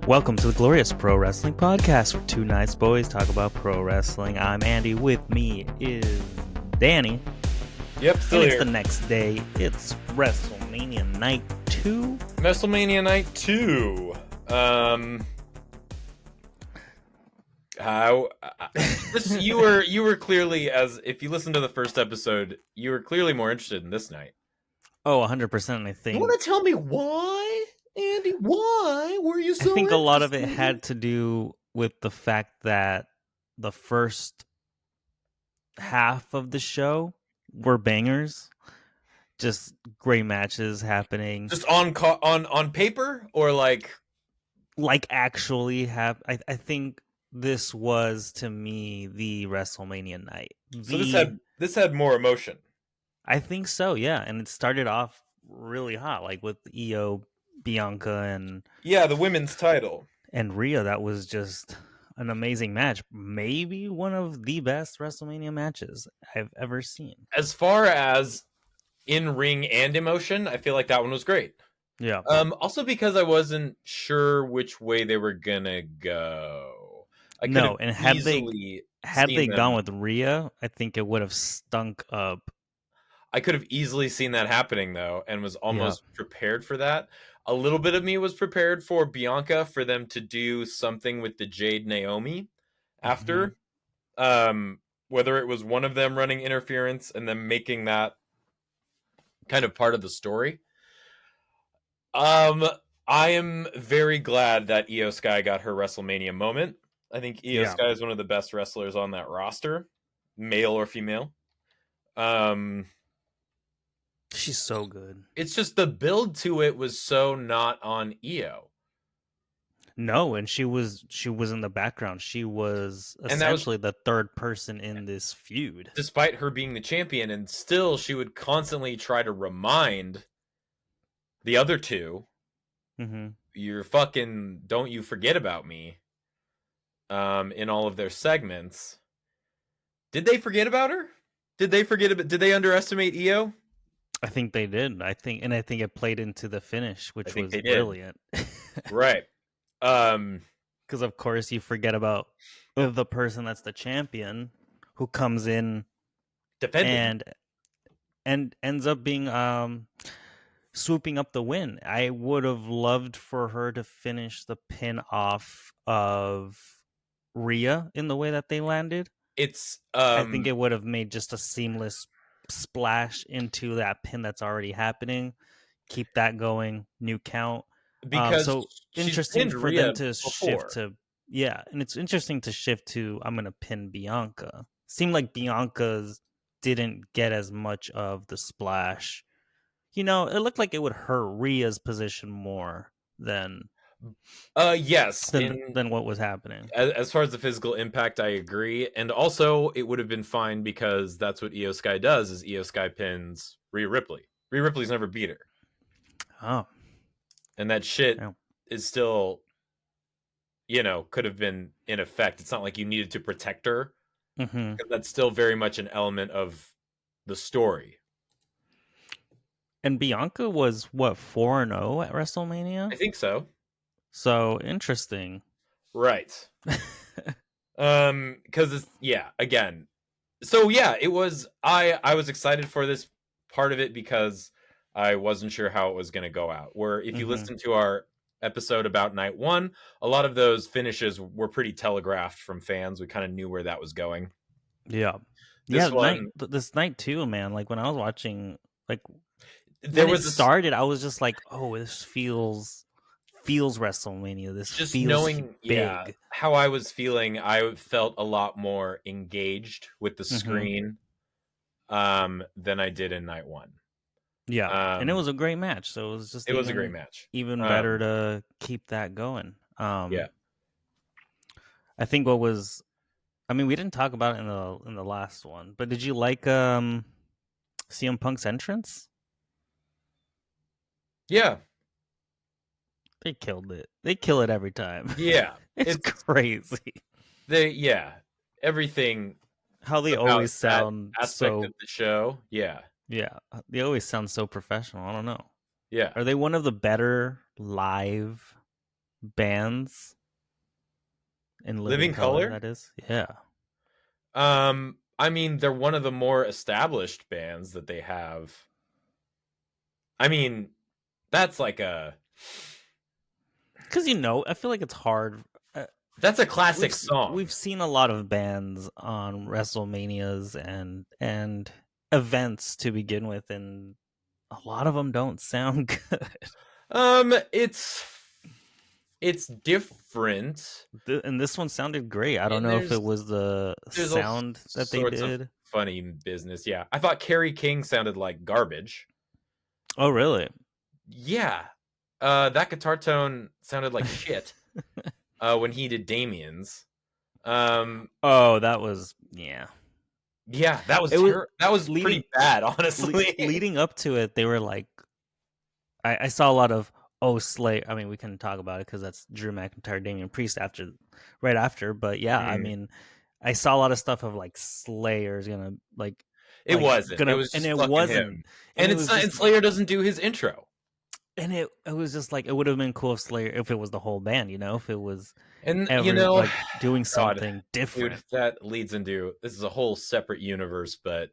Welcome to the Glorious Pro Wrestling Podcast, where two nice boys talk about pro wrestling. I'm Andy. With me is Danny. Yep, still and here. It's the next day. It's WrestleMania Night 2. WrestleMania Night 2. You were clearly, as if you listened to the first episode, you were clearly more interested in this night. Oh, 100%. I think. You want to tell me why, Andy? Why were you so? I think a lot of it had to do with the fact that the first half of the show were bangers. Just great matches happening. Just on paper, or like actually have. I think this was, to me, the WrestleMania night. So this had more emotion. I think so, yeah. And it started off really hot, like with Io, Bianca, and the women's title. And Rhea. That was just an amazing match. Maybe one of the best WrestleMania matches I've ever seen. As far as in ring and emotion, I feel like that one was great. Yeah. Also because I wasn't sure which way they were gonna go. Had they gone with Rhea, I think it would have stunk up. I could have easily seen that happening, though, and was almost prepared for that. A little bit of me was prepared for Bianca, for them to do something with the Jade Naomi after. Mm-hmm. Whether it was one of them running interference and then making that kind of part of the story. I am very glad that Io Sky got her WrestleMania moment. I think Io Sky is one of the best wrestlers on that roster, male or female. She's so good. It's just the build to it was so not on Io. No, and she was in the background. She was essentially the third person in this feud. Despite her being the champion, and still she would constantly try to remind the other two, you're fucking, don't you forget about me, in all of their segments. Did they forget about her? Did they underestimate Io? I think they did. I think it played into the finish, which was brilliant. Right. Because of course you forget about the person that's the champion, who comes in defending and ends up being swooping up the win. I would have loved for her to finish the pin off of Rhea in the way that they landed. I think it would have made just a seamless splash into that pin that's already happening. Keep that going, new count. Because so interesting for them to shift to and it's interesting to shift to, I'm gonna pin Bianca. Seemed like Bianca's didn't get as much of the splash. It looked like it would hurt Rhea's position more than than what was happening. As far as the physical impact, I agree. And also it would have been fine because that's what Io Sky does, is Io Sky pins Rhea Ripley. Rhea Ripley's never beat her. Oh. And that shit is still, could have been in effect. It's not like you needed to protect her. That's still very much an element of the story. And Bianca was, what, 4-0 at WrestleMania? I think so. So, interesting. Right. Because it's, again. So, it was, I was excited for this part of it because I wasn't sure how it was going to go out. Where if you listen to our episode about night one, a lot of those finishes were pretty telegraphed from fans. We kind of knew where that was going. Yeah. This night too, man. Like when I was watching, like when it started, I was just like, oh, this feels WrestleMania. This just feels knowing big. How I was feeling, I felt a lot more engaged with the screen than I did in night one. Yeah, and it was a great match. So it was a great match. Even better to keep that going. I think we didn't talk about it in the last one, but did you like CM Punk's entrance? Yeah. They killed it. They kill it every time. Yeah. it's crazy. Everything. How they always sound aspect of the show. Yeah. Yeah. They always sound so professional. I don't know. Yeah. Are they one of the better live bands in Living Living Color, Color. that is. Yeah. I mean, they're one of the more established bands that they have. I mean, that's like a Cuz I feel like it's hard. uh, that's a we've classic we've song. seen a lot of bands on WrestleManias and events to begin with, and a lot of them don't sound good. It's different. And this one sounded great. I don't And know if it was the there's all sound that they sorts of did. funny business. Yeah, I thought Kerry King sounded like garbage. Oh, really? Yeah, that guitar tone sounded like shit when he did Damien's. Um, Oh, that was, yeah. yeah, It was that was leading pretty bad, honestly. leading up to it. They were like, I saw a lot of, oh, Slay. I mean, we can talk about it because that's Drew McIntyre, Damian Priest right after. But yeah, I Mhm. mean, I saw a lot of stuff of like Slayer's gonna It wasn't. It gonna, was and just it fucking wasn't, him. and And it it's was not, just, and Slayer doesn't do his intro. and it was just like it would have been cool if Slayer, if it was the whole band, if it was And like doing God, something dude, different. that leads into this is a whole separate universe, but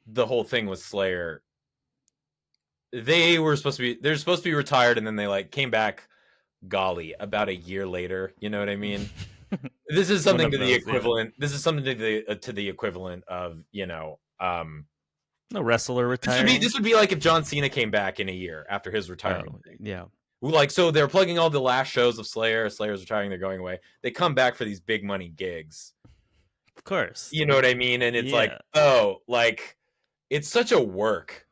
the whole thing with Slayer, they're supposed to be retired, and then they like came back, golly, about a year later. You know what I mean? This is One something of to the those, yeah. equivalent. This is something to the equivalent of A wrestler retiring. this would be like if John Cena came back in a year after his retiring Oh, thing. yeah, Like, so they're plugging all the last shows of Slayer. Slayer's retiring. They're going away. They come back for these big money gigs. of course. You know what I mean? And it's like, Yeah, oh, like it's such a work.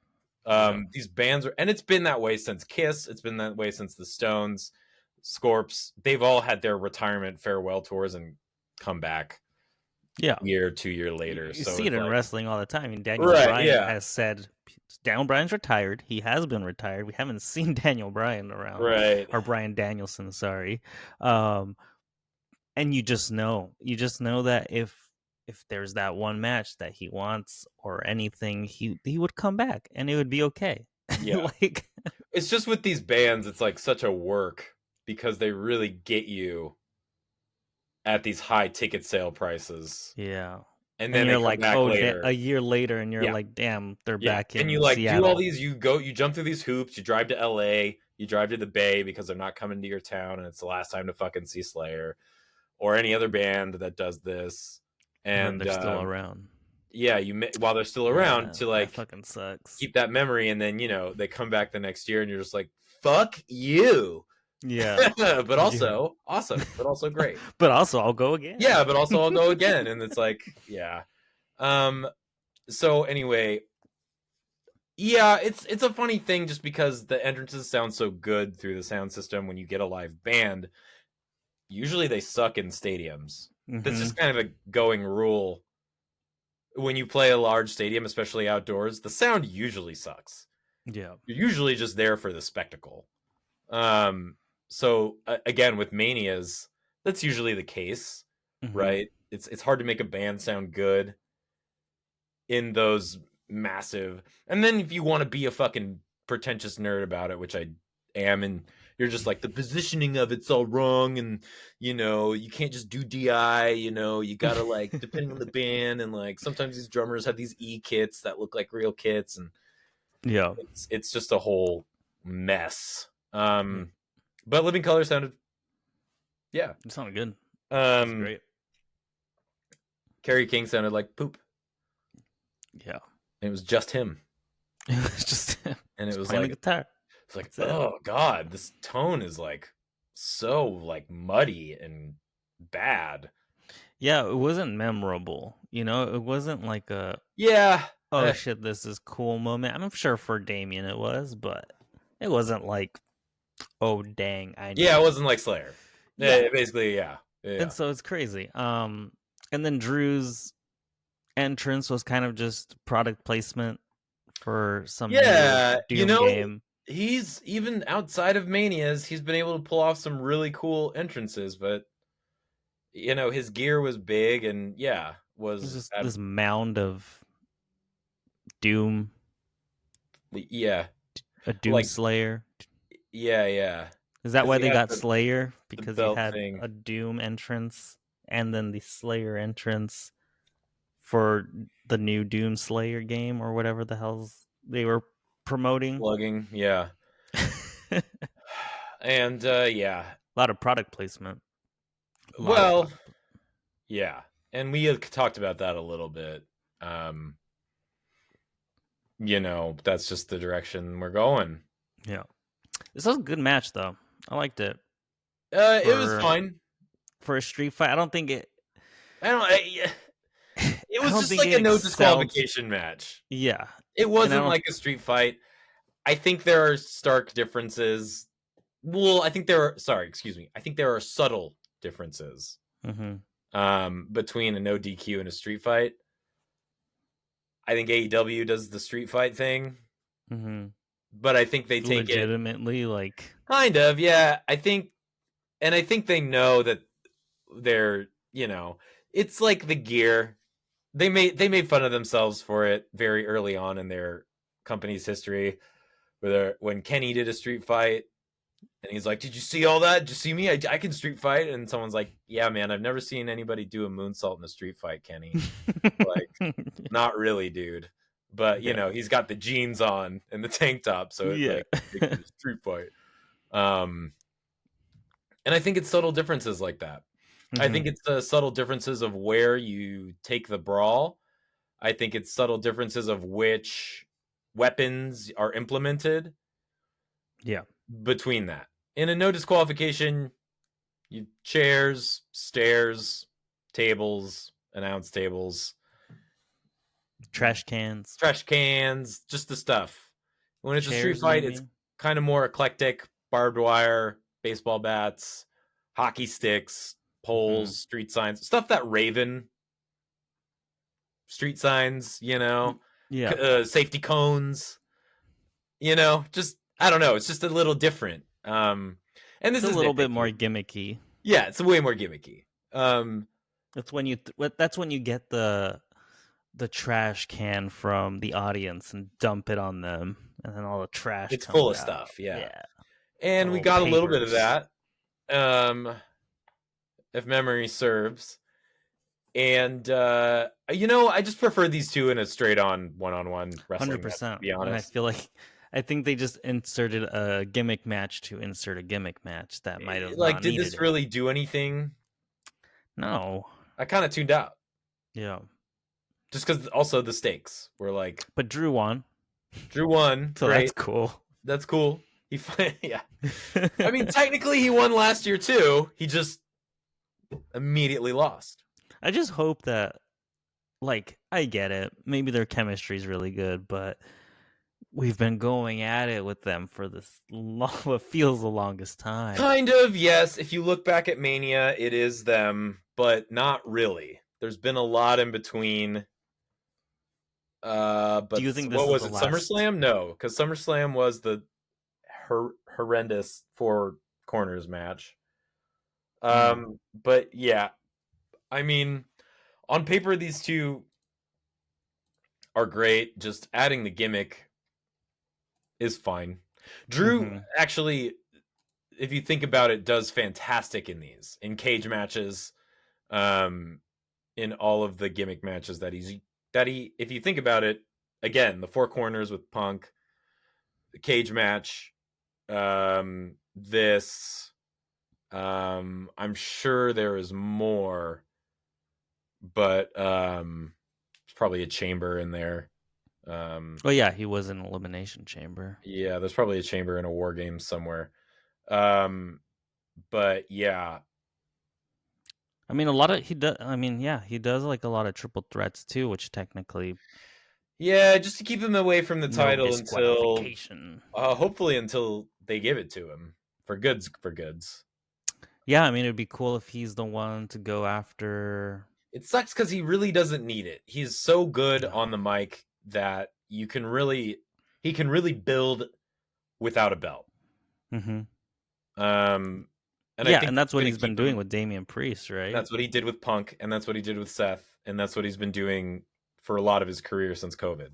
yeah, These bands are, and it's been that way since Kiss. It's been that way since the Stones, Scorps. They've all had their retirement farewell tours and come back yeah. year, 2 year You, later. you So see it it's in like, wrestling all the time. I mean, Daniel right, Bryan yeah, has said Daniel Bryan's retired. He has been retired. We haven't seen Daniel Bryan around, right, or Bryan Danielson. Sorry. Um, and you just know that if there's that one match that he wants or anything, he would come back and it would be okay. yeah. Like, It's just with these bands, it's like such a work because they really get you at these high ticket sale prices, yeah. and And then you're they come like, back oh, later. a year later, and you're Yeah, like, damn, they're yeah, back and you in like do all Seattle. these. You jump through these hoops. You drive to LA. You drive to the Bay because they're not coming to your town, and it's the last time to fucking see Slayer or any other band that does this. And then And they're still around. yeah, while they're still around Yeah, to that like fucking sucks. keep that memory, and then they come back the next year, and you're just like, fuck you. Yeah. But Yeah. also awesome, but also great. But also, I'll go again. Yeah, but also I'll go again, and it's like, yeah. Um. So anyway, yeah, it's a funny thing just because the entrances sound so good through the sound system when you get a live band. Usually they suck in stadiums. That's Hmm. just kind of a going rule. When you play a large stadium, especially outdoors, the sound usually sucks. Yeah. You're usually just there for the spectacle. Um, so again, with manias, that's usually the case, Hmm. right? It's hard to make a band sound good in those massive. And then if you want to be a fucking pretentious nerd about it, which I am, and you're just like the positioning of it's all wrong, and you can't just do DI. You gotta like depending on the band, and like sometimes these drummers have these E kits that look like real kits, and Yeah. it's just a whole mess. Yeah. But Living Color sounded, yeah. It sounded good. It was Um, great. Kerry King sounded like poop. Yeah. And it was just him, It was just and it just was playing the like guitar. That's it. oh god, this tone is like so like muddy and bad. Yeah, it wasn't memorable. It wasn't like a, Yeah, oh shit, this is cool moment. I'm sure for Damien it was, but it wasn't like, oh dang, I yeah, it know. wasn't like Slayer. Yeah. Basically, yeah, And yeah, so it's crazy. And then Drew's entrance was kind of just product placement for some new yeah. Doom game. He's even outside of Manias, he's been able to pull off some really cool entrances, but his gear was big, and yeah, It was was just this mound of Doom, yeah, a Doom like Slayer. yeah, yeah. Is that because why he they had got Slayer? the Because you belt had thing. a Doom entrance and then the Slayer entrance for the new Doom Slayer game or whatever the hell's they were promoting. Plugging, yeah. A And yeah. lot of product placement. A lot of Well, product. yeah. And we had talked about that a little bit. Um, that's just the direction we're going. Yeah. This was a good match though. I liked it It was for fine. a street fight. I don't think it. I don't. It I was don't just think like it a no excelled. disqualification match. Yeah, It and I wasn't don't. like a street fight. I think there are stark differences. Well, I think there are. Sorry, excuse me. I think there are subtle differences Hmm. between a no DQ and a street fight. I think AEW does the street fight thing, Hmm. but I think they take it Legitimately, like. kind of. Yeah, I think they know that they're. It's like the gear. They made fun of themselves for it very early on in their company's history, when Kenny did a street fight and he's like, "Did you see all that? Did you see me? I can street fight." And someone's like, "Yeah, man, I've never seen anybody do a moonsault in a street fight, Kenny. Like, not really, dude." But Yeah. he's got the jeans on and the tank top, so it Yeah. like makes it a street fight. Um, and I think it's subtle differences like that. I Hmm. think it's the subtle differences of where you take the brawl. I think it's subtle differences of which weapons are implemented Yeah. between that. In a no disqualification, you chairs, stairs, tables, announce tables, Trash cans, trash cans, just the stuff. When it's a street chairs, fight, it's maybe. kind of more eclectic: barbed wire, baseball bats, hockey sticks, Hmm. poles, street signs, stuff that Raven street signs, Yeah. safety cones, just I don't know. It's just a little different. And It's this a is little bit more nitpicky. gimmicky. Yeah, it's way more gimmicky. That's when you. That's when you get the trash can from the audience and dump it on them, and then all the trash It's full comes of out. stuff, yeah. Yeah. And we All got a little bit of papers. that, if memory serves. And I just prefer these two in a straight-on one-on-one wrestling match, to 100%. be And I honest. feel like I think they just inserted a gimmick match to insert a gimmick match that might have Like, not did needed this it. really do anything? No. I kind of tuned out, Yeah. just because also the stakes were like, But Drew won. Drew won, So that's great, cool. that's cool. Yeah. I mean, technically, he won last year too. He just immediately lost. I just hope that, like, I get it. Maybe their chemistry is really good, but we've been going at it with them for what feels the longest time. Kind of, yes. If you look back at Mania, it is them, but not really. There's been a lot in between. Do But you think this what is was the it? last? SummerSlam? No, because SummerSlam was the horrendous four corners match. Mm. But yeah, I mean, on paper, these two are great. Just adding the gimmick is fine. Drew Mm-hmm. actually, if you think about it, does fantastic in these in cage matches. Um, in all of the gimmick matches that he if you think about it, again, the four corners with Punk, the cage match, this, I'm sure there is more, but it's probably a chamber in there. Oh yeah, he was in Elimination Chamber. Yeah, there's probably a chamber in a war game somewhere. um but yeah. I mean, a lot of he does. I mean, yeah, he does like a lot of triple threats too, which technically Yeah, just to keep him away from the no title until disqualification. hopefully until they give it to him for goods. Yeah, I mean, it'd be cool if he's the one to go after. It sucks because he really doesn't need it. He's so good No. on the mic that he can really build without a belt. Mm-hmm. Um, and I Yeah, think and that's that's what going he's to been keep doing him. with Damian Priest, right? That's what he did with Punk, and that's what he did with Seth, and that's what he's been doing for a lot of his career since COVID.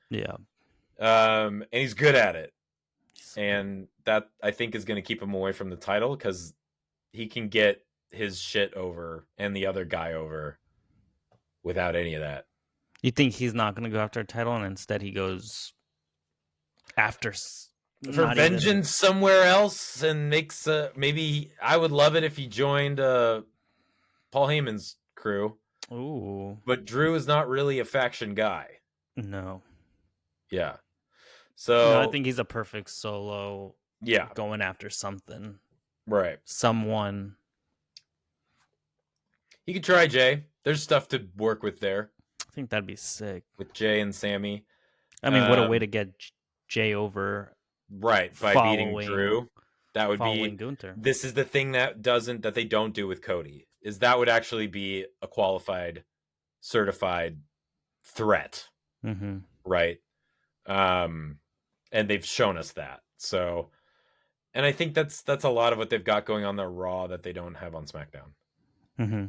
Yeah. And he's good at it. and that I think is going to keep him away from the title because he can get his shit over and the other guy over without any of that. You think he's not going to go after a title, and instead he goes after For not even. vengeance somewhere else and makes maybe I would love it if he joined Paul Heyman's crew. Ooh, But Drew is not really a faction guy. no. Yeah. No, I So, think he's a perfect solo yeah, going after something. right. Someone. He could try Jay. There's stuff to work with there I think that'd be sick. with Jay and Sammy. I mean, what a way to get Jay over Right, by beating following Drew. That would be Gunther. this is the thing that they don't do with Cody. Is that would actually be a qualified certified threat, Mm-hmm. right? And they've shown us that. So, and I think that's a lot of what they've got going on their Raw that they don't have on SmackDown. Mm-hmm.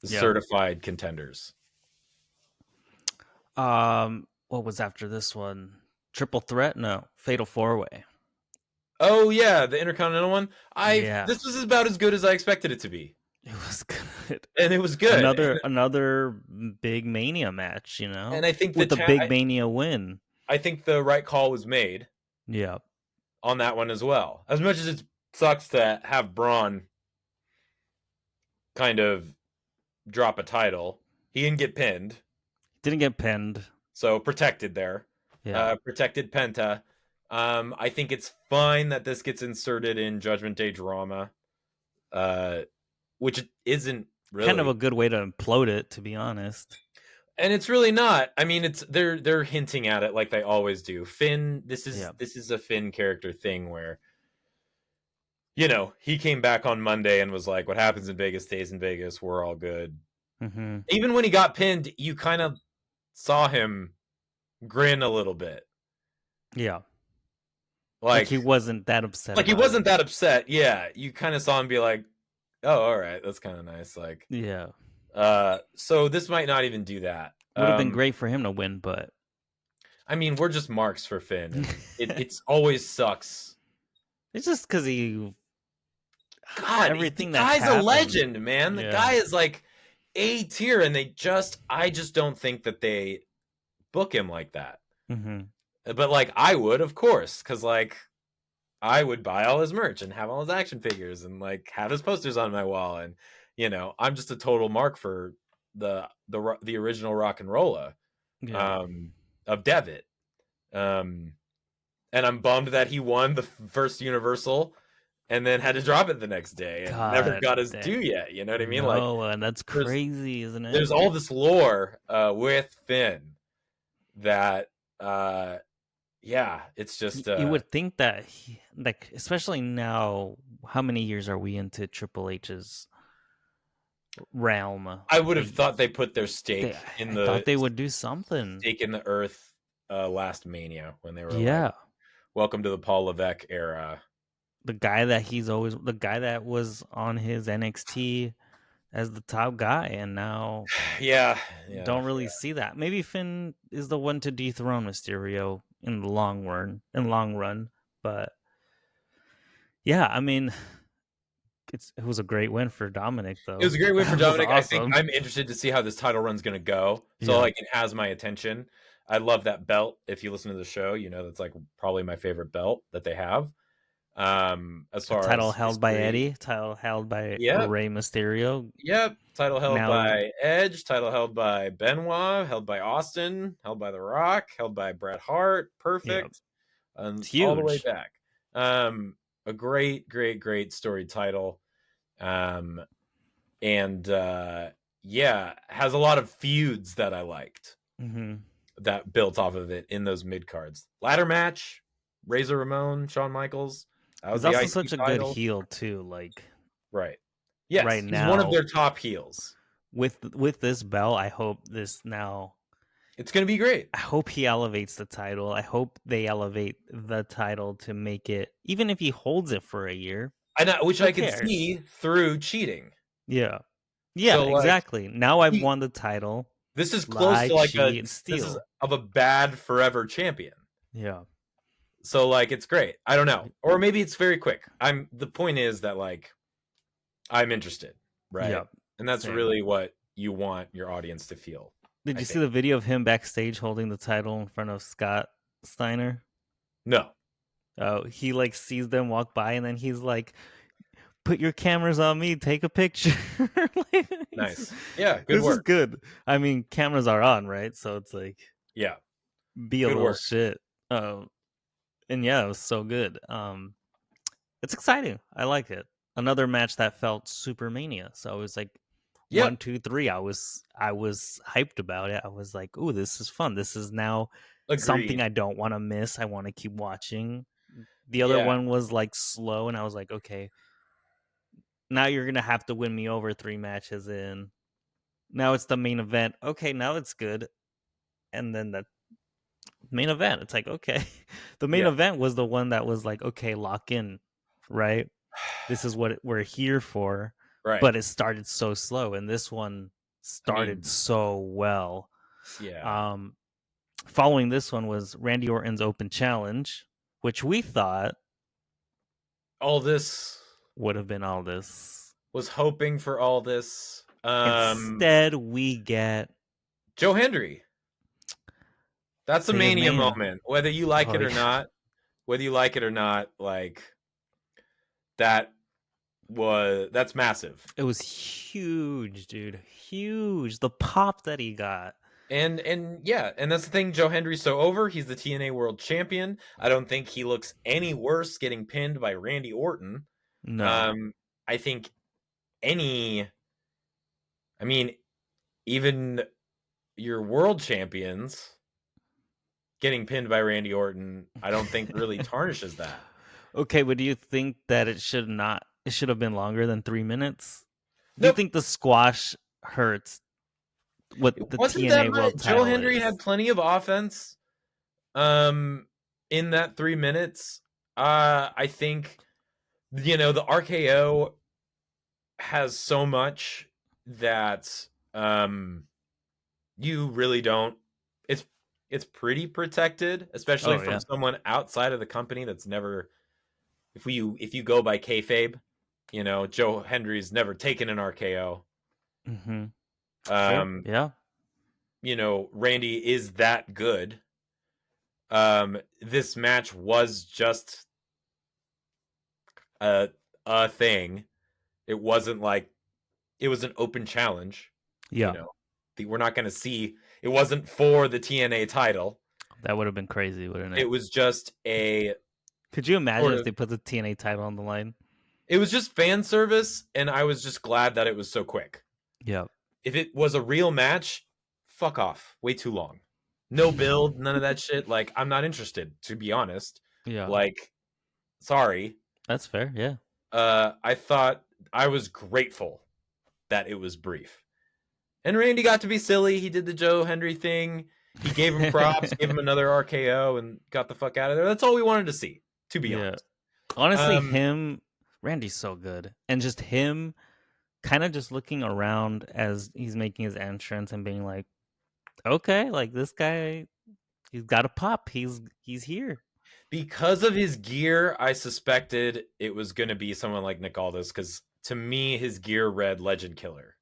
The Yeah. certified contenders. What was after this one? Triple threat? No, fatal four way. Oh yeah, the Intercontinental one. Yeah, This was about as good as I expected it to be, it was good. and it was good. Another big Mania match, And I think with a big Mania win. I think the right call was made. Yeah. On that one as well. As much as it sucks to have Braun kind of drop a title, he didn't get pinned. Didn't get pinned. So protected there. Yeah. Protected Penta. I think it's fine that this gets inserted in Judgment Day drama, which isn't really kind of a good way to implode it, to be honest. And it's really not. I mean, it's they're hinting at it like they always do. Finn, this is a Finn character thing where, you know, he came back on Monday and was like, "What happens in Vegas stays in Vegas. We're all good." Mm-hmm. Even when he got pinned, you kind of saw him grin a little bit. Yeah. Like he wasn't that upset. Like he wasn't that upset. Yeah, you kind of saw him be like, "Oh, all right, that's kind of nice." Like, yeah. So this might not even do that. Would have been great for him to win, but I mean, we're just marks for Finn. It's always sucks. It's just because he. God, everything the that's guy's a legend, man. The guy is like A tier, and I just don't think that they book him like that. Mm-hmm. But like, I would, of course, because like, I would buy all his merch and have all his action figures and like have his posters on my wall, and you know, I'm just a total mark for the original rock and roller of Devitt. And I'm bummed that he won the first Universal and then had to drop it the next day and never got his due yet. You know what I mean? And that's crazy, isn't it? There's all this lore with Finn that yeah, it's just you would think that like, especially now, how many years are we into Triple H's realm? I would have thought they put their stake in the thought they would do something. Stake in the earth last Mania when they were like, welcome to the Paul Levesque era. The guy that was on his NXT as the top guy, and now don't really see that. Maybe Finn is the one to dethrone Mysterio in the long run, but yeah, I mean, it was a great win for Dominic, though. It was a great win for Dominic. Awesome. I think I'm interested to see how this title run's going to go. So like, it has my attention. I love that belt. If you listen to the show, you know that's like probably my favorite belt that they have. As far as title held by Eddie, title held by Rey Mysterio. Yep. Title held by Edge, title held by Benoit, held by Austin, held by The Rock, held by Bret Hart. Perfect. And all the way back. A great, great, great story title. And yeah, has a lot of feuds that I liked that built off of it in those mid cards. Ladder match, Razor Ramon, Shawn Michaels. He's also such a good heel too. Like, right. Yes, right he's now, one of their top heels. With this belt, I hope this now. It's going to be great. I hope he elevates the title. I hope they elevate the title to make it, even if he holds it for a year. Which I can see through cheating. Yeah. Yeah, so, exactly. Now I've won the title. This is close to like this is of a bad forever champion. Yeah. So like it's great. I don't know. Or maybe it's very quick. The point is that like I'm interested, right? Yep. And that's Same. really what you want your audience to feel, Did I you see think. the video of him backstage holding the title in front of Scott Steiner? No. Oh, he like sees them walk by and then he's like, "Put your cameras on me, take a picture." Like, Nice. Yeah, good this is work. good. I mean, cameras are on, right? So it's like Yeah, be a good little work. shit. And yeah, it was so good. It's exciting. I like it. Another match that felt super mania. So I was like, one, Yep, two, three. I was hyped about it. I was like, "Ooh, this is fun. This is now something agreed. I don't want to miss. I want to keep watching." The other Yeah. one was like slow, and I was like, "Okay, now you're gonna have to win me over 3 matches in. Now it's the main event. Okay, now it's good." And then the main event, it's like, okay, the main Yeah. event was the one that was like, okay, lock in, right? This is what we're here for. Right. But it started so slow, and this one I started mean, so well. yeah. Um, Following this one was Randy Orton's Open Challenge, which we thought All this would have been all this. was hoping for all this. Instead, we get Joe Hendry. That's a say his mania name. moment. Whether you like Oh it or yeah, not, like that that's massive. it was huge, dude. Huge. The pop that he got. And yeah, and that's the thing. Joe Hendry's so over. He's the TNA World Champion. I don't think he looks any worse getting pinned by Randy Orton. No. Um, I think any, I mean, even your world champions getting pinned by Randy Orton, I don't think really tarnishes that. Okay, but do you think that it should not? It should have been longer than 3 minutes. Do you Nope, think the squash hurts what it the wasn't that TNA much. World Joe Title Hendry had is? plenty of offense. In that 3 minutes, I think the RKO has so much that you really don't. It's it's pretty protected, especially Oh from yeah. someone outside of the company that's never. If you go by kayfabe, Joe Hendry's never taken an RKO. Mm-hmm. Sure. Um, Yeah. Randy is that good. This match was just a a thing. It wasn't like it was an open challenge. You Yeah. know, we're not going to see. It wasn't for the TNA title. That would have been crazy, wouldn't It it? was just a Could you imagine sort if of. they put the TNA title on the line? It was just fan service, and I was just glad that it was so quick. Yeah. If it was a real match, fuck off. Way too long. No build, none of that shit. Like, I'm not interested, to be honest. Yeah. Like, sorry. That's fair. Yeah. I thought I was grateful that it was brief. And Randy got to be silly. He did the Joe Hendry thing. He gave him props, gave him another RKO, and got the fuck out of there. That's all we wanted to see, to be Yeah. honest. Honestly, Um, him, Randy's so good. And just him kind of just looking around as he's making his entrance and being like, okay, like this guy, he's got a pop. He's here. because of his gear, I suspected it was going to be someone like Nick Aldis, because to me, his gear read Legend Killer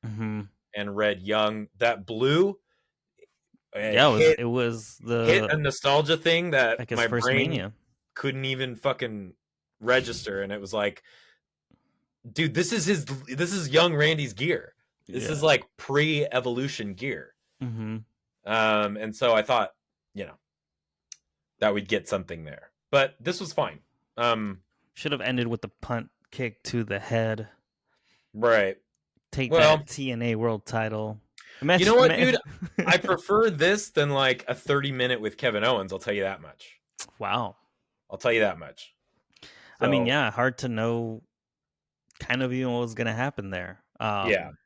Mm-hmm. and read Young. That blue Yeah, hit it was hit the a nostalgia thing that like his my first brain Mania. couldn't even fucking register, and it was like, dude, this is young Randy's gear. This is Yeah. like pre-evolution gear. Mm-hmm. And so I thought, you know, that we'd get something there. But this was fine. Should have ended with the punt kick to the head. Right. Take Well, that TNA World Title. you know what, Imagine, dude? I prefer this than like a 30-minute with Kevin Owens, I'll tell you that much. wow. I'll tell you that much. I mean, So, yeah, hard to know kind of even what was gonna happen there. yeah. So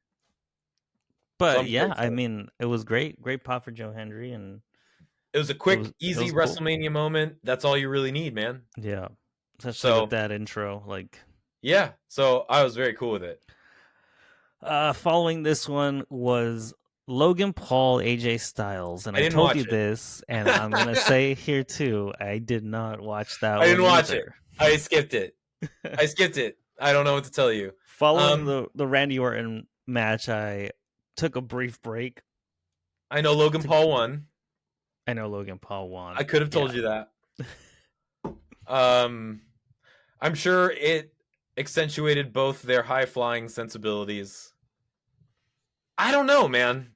But I'm yeah, I grateful. mean, it was great, great pop for Joe Hendry, and It was a quick, it easy was cool. WrestleMania moment. That's all you really need, man. Yeah, especially with So, that intro. Like, yeah. So I was very cool with it. following this one was Logan Paul, AJ Styles, and I I didn't told you watch it. this, and I'm gonna say here too, I did not watch that I didn't one watch it. either. I skipped it. I skipped it. I don't know what to tell you. Following Um, the Randy Orton match, I took a brief break. I know Logan To, Paul won. I know Logan Paul I won. could have Yeah, told you that. Um, I'm sure it accentuated both their high flying sensibilities. I don't know, man.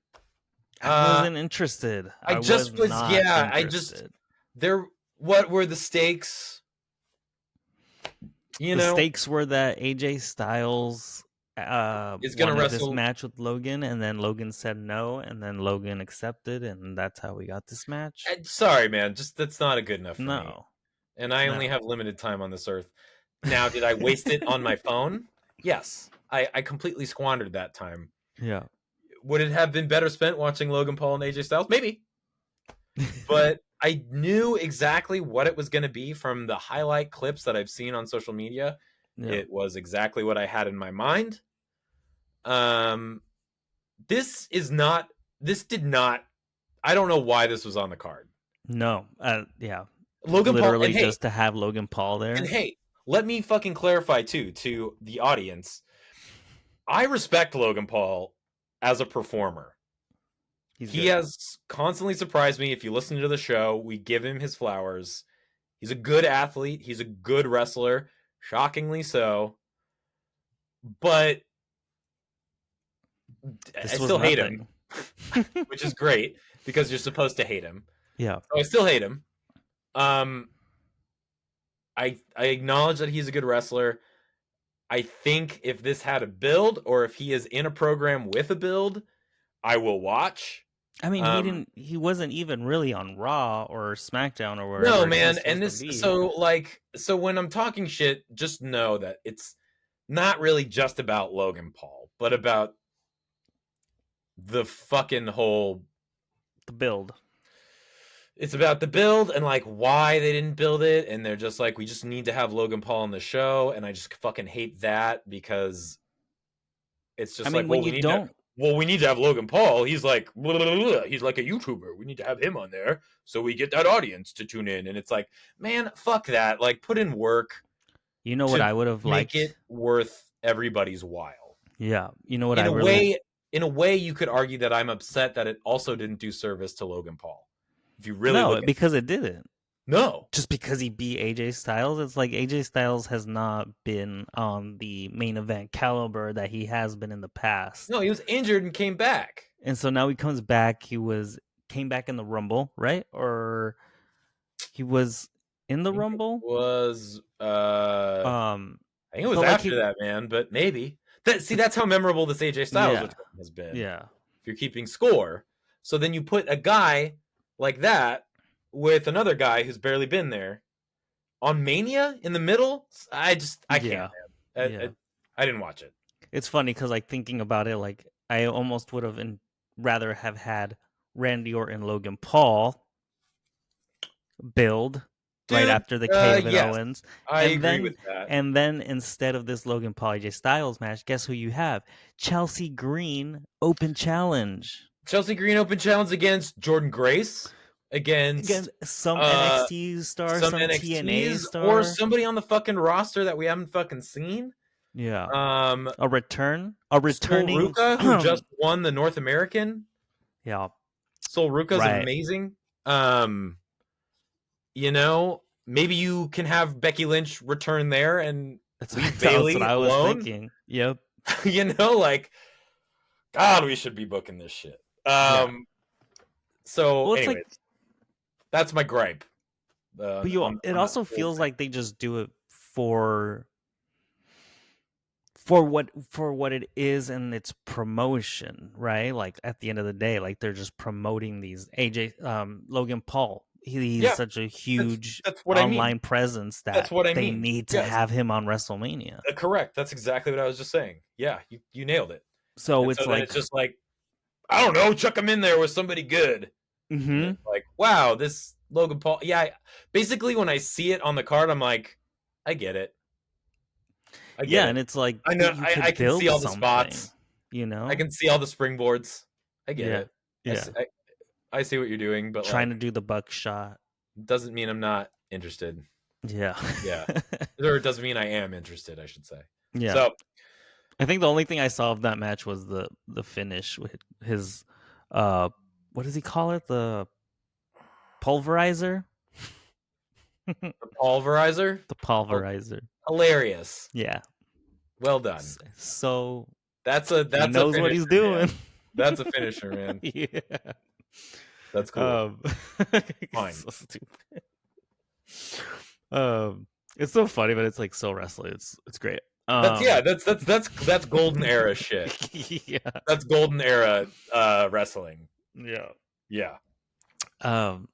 I Uh, wasn't interested. I I was just was, not yeah. I just interested. there. What were the stakes? You The know, stakes were that AJ Styles is gonna wanted this wrestle. match with Logan, and then Logan said no, and then Logan accepted, and that's how we got this match. Sorry, man. Just that's not good enough for me. No, And I only no, have limited time on this earth. Now, did I waste it on my phone? Yes, I completely squandered that time. yeah, Would it have been better spent watching Logan Paul and AJ Styles? Maybe. But I knew exactly what it was going to be from the highlight clips that I've seen on social media. yeah. It was exactly what I had in my mind. Um, this is not. This did not. I don't know why this was on the card. No, yeah, Logan Paul, literally just to have Logan Paul and there. hey, let me fucking clarify too to the audience. I respect Logan Paul as a performer. He's He good. has constantly surprised me. If you listen to the show, we give him his flowers. He's a good athlete. He's a good wrestler, shockingly so. But I This was still hate him, nothing. which is great because you're supposed to hate him. Yeah, So I still hate him. Um, I acknowledge that he's a good wrestler. I think if this had a build, or if he is in a program with a build, I will watch. I mean, Um, he wasn't even really on Raw or SmackDown or no, wherever he was man, and supposed to this be. so when I'm talking shit, just know that it's not really just about Logan Paul, but about the fucking whole. The build. It's about the build and like why they didn't build it, and they're just like, we just need to have Logan Paul on the show, and I just fucking hate that because it's I just like, mean, when well, you don't, we need to have Logan Paul. He's like, blah, blah, blah, he's like a YouTuber. We need to have him on there so we get that audience to tune in. And it's like, man, fuck that. Like, put in work you know what to I would have make liked. it worth everybody's while. Yeah, you know what In I a really. way, you could argue that I'm upset that it also didn't do service to Logan Paul. If you really look No, at it, because it didn't. no, Just because he beat AJ Styles, it's like AJ Styles has not been on the main event caliber that he has been in the past. no, he was injured and came back. And so now he comes back. Came back in the Rumble, right? Or he was in I the think it Rumble. was Um, I think it was but like after he, that, man, but maybe. That's how memorable this AJ Styles yeah, return has been. yeah. If you're keeping score. So then you put a guy like that with another guy who's barely been there on Mania in the middle. I can't, Yeah, man. yeah. I didn't watch it. It's funny because like thinking about it, like I almost would have rather have had Randy Orton, Logan Paul build right Dude, after the Kevin yes, Owens, I and agree then with that. instead of this Logan Paul AJ Styles match, guess who you have? Chelsea Green Open Challenge Chelsea Green Open Challenge against Jordan Grace, again. against Some uh NXT star, some some TNA NXTs, or star. somebody on the fucking roster that we haven't fucking seen. Yeah, Um a Sol returning. Ruka, who just won the North American. Yeah, Sol Ruka's right. amazing. Um, maybe you can have Becky Lynch return there and leave That's what Bailey I was alone. thinking. Yep. Like, God, we should be booking this shit. Yeah. So, Well, it's like, anyways, that's my gripe. but it On that also whole feels thing. like they just do it for what it is and its promotion, right? Like at the end of the day, like they're just promoting these AJ Logan Paul. He's Yeah, such a that's huge that's what I mean. online presence That's that what I they mean. need to Yes, have him on WrestleMania. correct. That's exactly what I was just saying. Yeah, you nailed it. So And it's so then like, it's just like, I don't know, chuck him in there with somebody good. And mm-hmm. it's like, wow, this Logan Paul. Yeah, basically, when I see it on the card, I'm like, I get it. I get Yeah, it. and it's like, I know. but you I could can see build all the something, spots. you I know? can see all the springboards. I get Yeah. it. I, Yeah. s- I, I see what you're doing, but Trying to like, do the buckshot. doesn't mean I'm not interested. Yeah. Yeah. Or it doesn't mean I am interested, I should say. Yeah. So, I think the only thing I saw of that match was the finish with his uh what does he call it? The pulverizer? The the pulverizer, oh, pulverizer. hilarious. Yeah. Well done. So he That's a knows what he's finisher, man. doing. That's a finisher, man. Yeah. That's cool. Um Fine. so stupid. Um it's so funny, but it's like so wrestling. It's great. That's yeah, that's golden era shit. Yeah. That's golden era wrestling. Yeah. Yeah. Um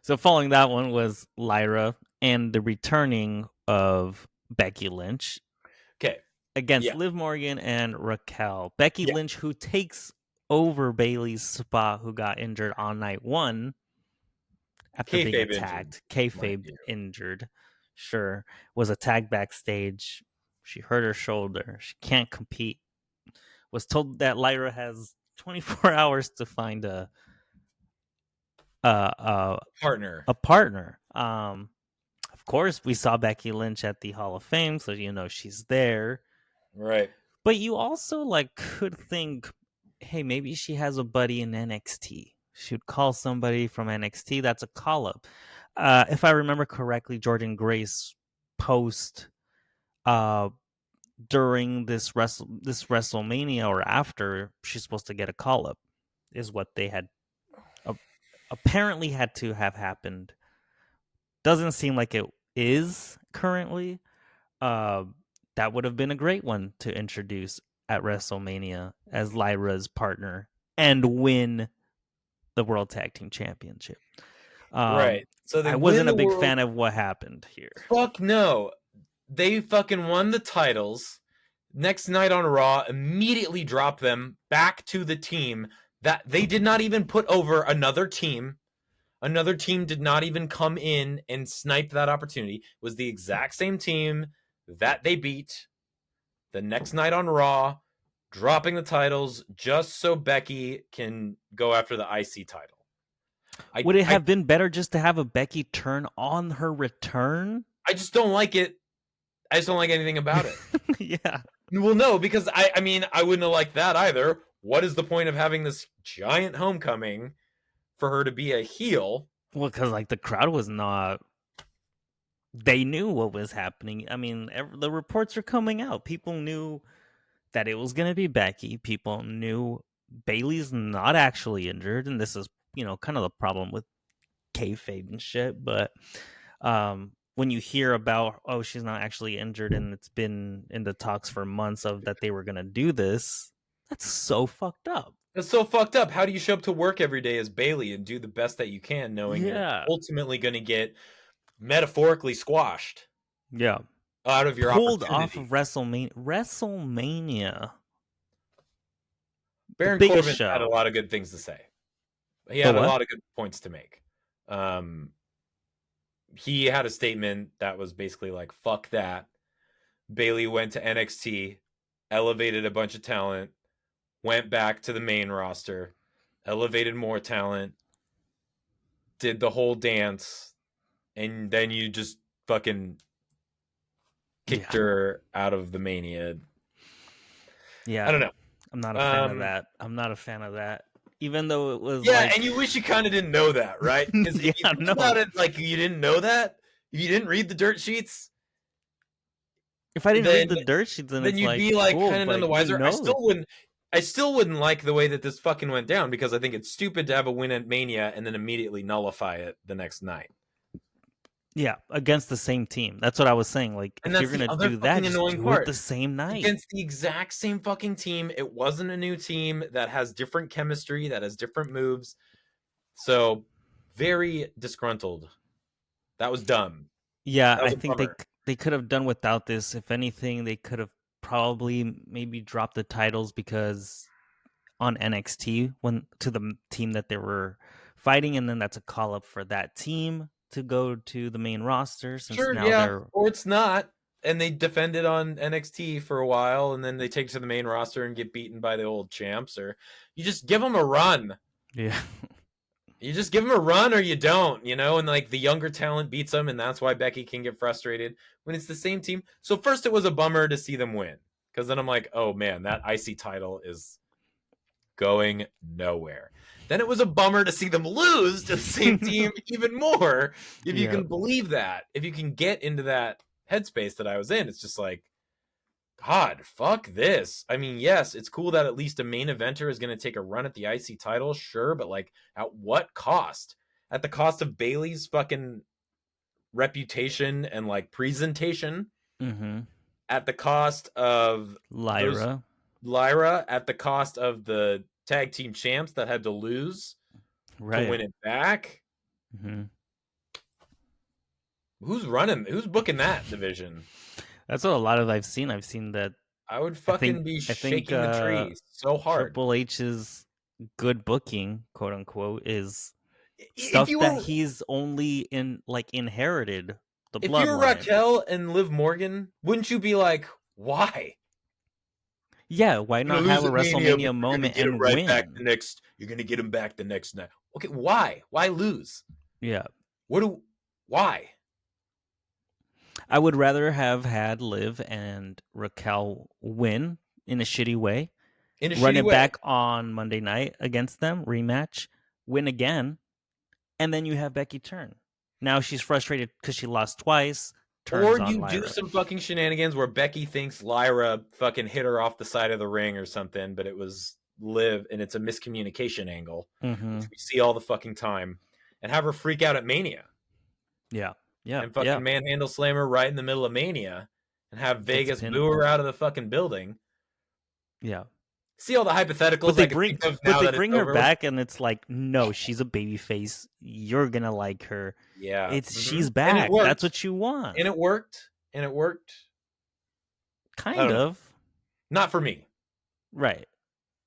so following that one was Lyra and the returning of Becky Lynch Okay. against Yeah. Liv Morgan and Raquel. Becky Yeah. Lynch, who takes over Bailey's spot, who got injured on night one after being Kayfabe injured, attacked. mind Kayfabe you. injured, sure, was attacked backstage. She hurt her shoulder. She can't compete. Was told that Lyra has 24 hours to find a a, Partner. a partner. Of course, we saw Becky Lynch at the Hall of Fame, so you know she's there. Right. But you also like could think, hey, maybe she has a buddy in NXT. She'd call somebody from NXT. That's a call up. If I remember correctly, Jordan Grace post uh, during this WrestleMania or after she's supposed to get a call up is what they had uh, apparently had to have happened. Doesn't seem like it is currently. Uh, that would have been a great one to introduce at WrestleMania as Lyra's partner and win the World Tag Team Championship. Right. So they I win wasn't a the big world. fan of what happened here. Fuck no. They fucking won the titles. Next night on Raw, immediately drop them back to the team that they did not even put over another team. Another team did not even come in and snipe that opportunity. It was the exact same team that they beat the next night on Raw, dropping the titles just so Becky can go after the IC title. Would it I have been better just to have a Becky turn on her return? I just don't like it. I just don't like anything about it. Yeah. Well, no, because I mean, I wouldn't have liked that either. What is the point of having this giant homecoming for her to be a heel? Well, because like the crowd was not. They knew what was happening. I mean, the reports are coming out. People knew that it was going to be Becky. People knew Bailey's not actually injured, and this is kind of the problem with kayfabe and shit. But when you hear about she's not actually injured, and it's been in the talks for months of that they were going to do this, that's so fucked up. That's so fucked up. How do you show up to work every day as Bailey and do the best that you can, knowing you're Yeah, ultimately going to get metaphorically squashed yeah. out of your Pulled off opportunity? of WrestleMania, the Baron biggest Corbin had a show. lot of good things to say. He The had a what? lot of good points to make. He had a statement that was basically like, fuck that. Bailey went to NXT, elevated a bunch of talent, went back to the main roster, elevated more talent, did the whole dance, and then you just fucking kicked Yeah, her out of the Mania. I yeah. don't know. I'm not a fan of that. I'm not a fan of that. Even though it was Yeah, and like, you wish you kind of didn't know that, right? Because if you yeah, think no. about it, like you didn't know that, if you didn't read the dirt sheets, If I didn't read then the dirt sheets, then then it's you'd like be like cool, kind of none the but you wiser. know, I still wouldn't like the way that this fucking went down because I think it's stupid to have a win at Mania and then immediately nullify it the next night. yeah, against the same team. That's what I was saying. Like, And if you're that's the gonna other do that, fucking just annoying do it part. the same night. Against the exact same fucking team. It wasn't a new team that has different chemistry, that has different moves. So, very disgruntled. That was dumb. Yeah, That I was a think bummer. they could have done without this. If anything, they could have probably maybe dropped the titles because on NXT when to the team that they were fighting, and then that's a call up for that team to go to the main roster since Sure, now yeah, they're or it's not. and they defended on NXT for a while, and then they take to the main roster and get beaten by the old champs. Or you just give them a run. Yeah. You just give them a run, or you don't, and like the younger talent beats them, and that's why Becky can get frustrated when it's the same team. So first it was a bummer to see them win, because then I'm like, oh man, that IC title is going nowhere. Then it was a bummer to see them lose to the same team even more, if you Yeah. can believe that. If you can get into that headspace that I was in, it's just like, God, fuck this. I mean, yes, it's cool that at least a main eventer is going to take a run at the IC title, sure, but like, at what cost? At the cost of Bayley's fucking reputation and like presentation, Mm-hmm. at the cost of those Lyra. Lyra, at the cost of the tag team champs that had to lose to Right. win it back. Mm-hmm. Who's booking that division? That's what a lot of I've seen. I've seen that. I would I think fucking be I think shaking the trees so hard. Triple H's good booking, quote unquote, is If stuff you that were he's only inherited the if you were bloodline. Raquel and Liv Morgan, wouldn't you be like, why? Yeah, why You're not gonna lose have a at Mania, but WrestleMania you're gonna moment get him and right back the win? next. You're gonna get him back the next night. Okay, why? Why lose? Yeah. Why? I would rather have had Liv and Raquel win in a shitty way, In a run shitty it way. back on Monday night against them, rematch, win again, and then you have Becky turn. Now she's frustrated because she lost twice, Or turns on you do Lyra. some fucking shenanigans where Becky thinks Lyra fucking hit her off the side of the ring or something, but it was Liv and it's a miscommunication angle, Mm-hmm. which we see all the fucking time, and have her freak out at Mania Yeah. Yeah. and Yeah. fucking manhandle slam her right in the middle of Mania and have Gets Vegas pinned. boo her out of the fucking building. Yeah. See all the But hypotheticals they I can bring think of but now they that it's bring her over with. back and it's like, no, she's a baby face. You're gonna like her. Yeah. It's she's And it back. That's worked. what you want. And it worked. And it worked. I Kind don't know. of. Not for me. Right.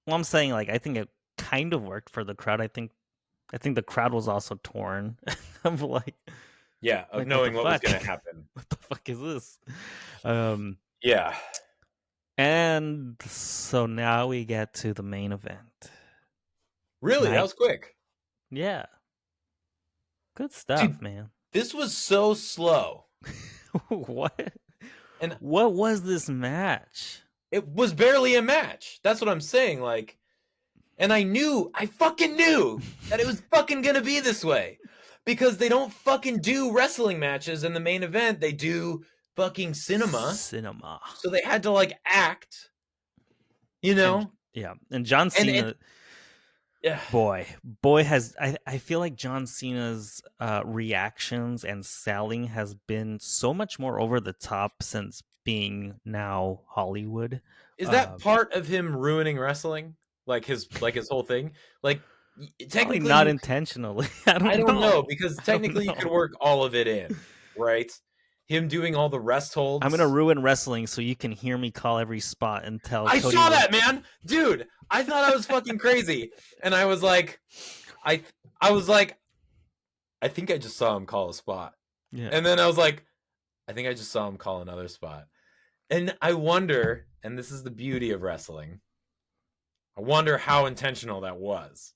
Well, I'm saying I think it kind of worked for the crowd. I think the crowd was also torn. I'm Yeah, of like what the knowing what was fuck? going to happen. What the fuck is this? Um Yeah. and so now we get to the main event. Really? That Night. was quick. Yeah. Good Dude, stuff, man. this was so slow. What? And What was this match? it was barely a match. That's what I'm saying. Like, and I fucking knew that it was fucking going to be this way. Because they don't fucking do wrestling matches in the main event. They do fucking cinema. Cinema. So they had to like act, you And know? yeah, and John And Cena, yeah. boy has I feel like John Cena's reactions and selling has been so much more over the top since being now Hollywood. Is that part of him ruining wrestling? Like his whole thing? Like Probably technically not you intentionally. I I don't don't know know. because I don't technically you could know. work all of it in, right? Him doing all the rest I'm gonna holds. ruin wrestling so you can hear me call every spot and tell I Cody saw that, man. Dude, I thought I was fucking crazy. And I was like I I was like I think I just saw him call a spot. Yeah. And then I was like I think I just saw him call another spot. And I wonder, and this is the beauty of wrestling, I wonder how intentional that was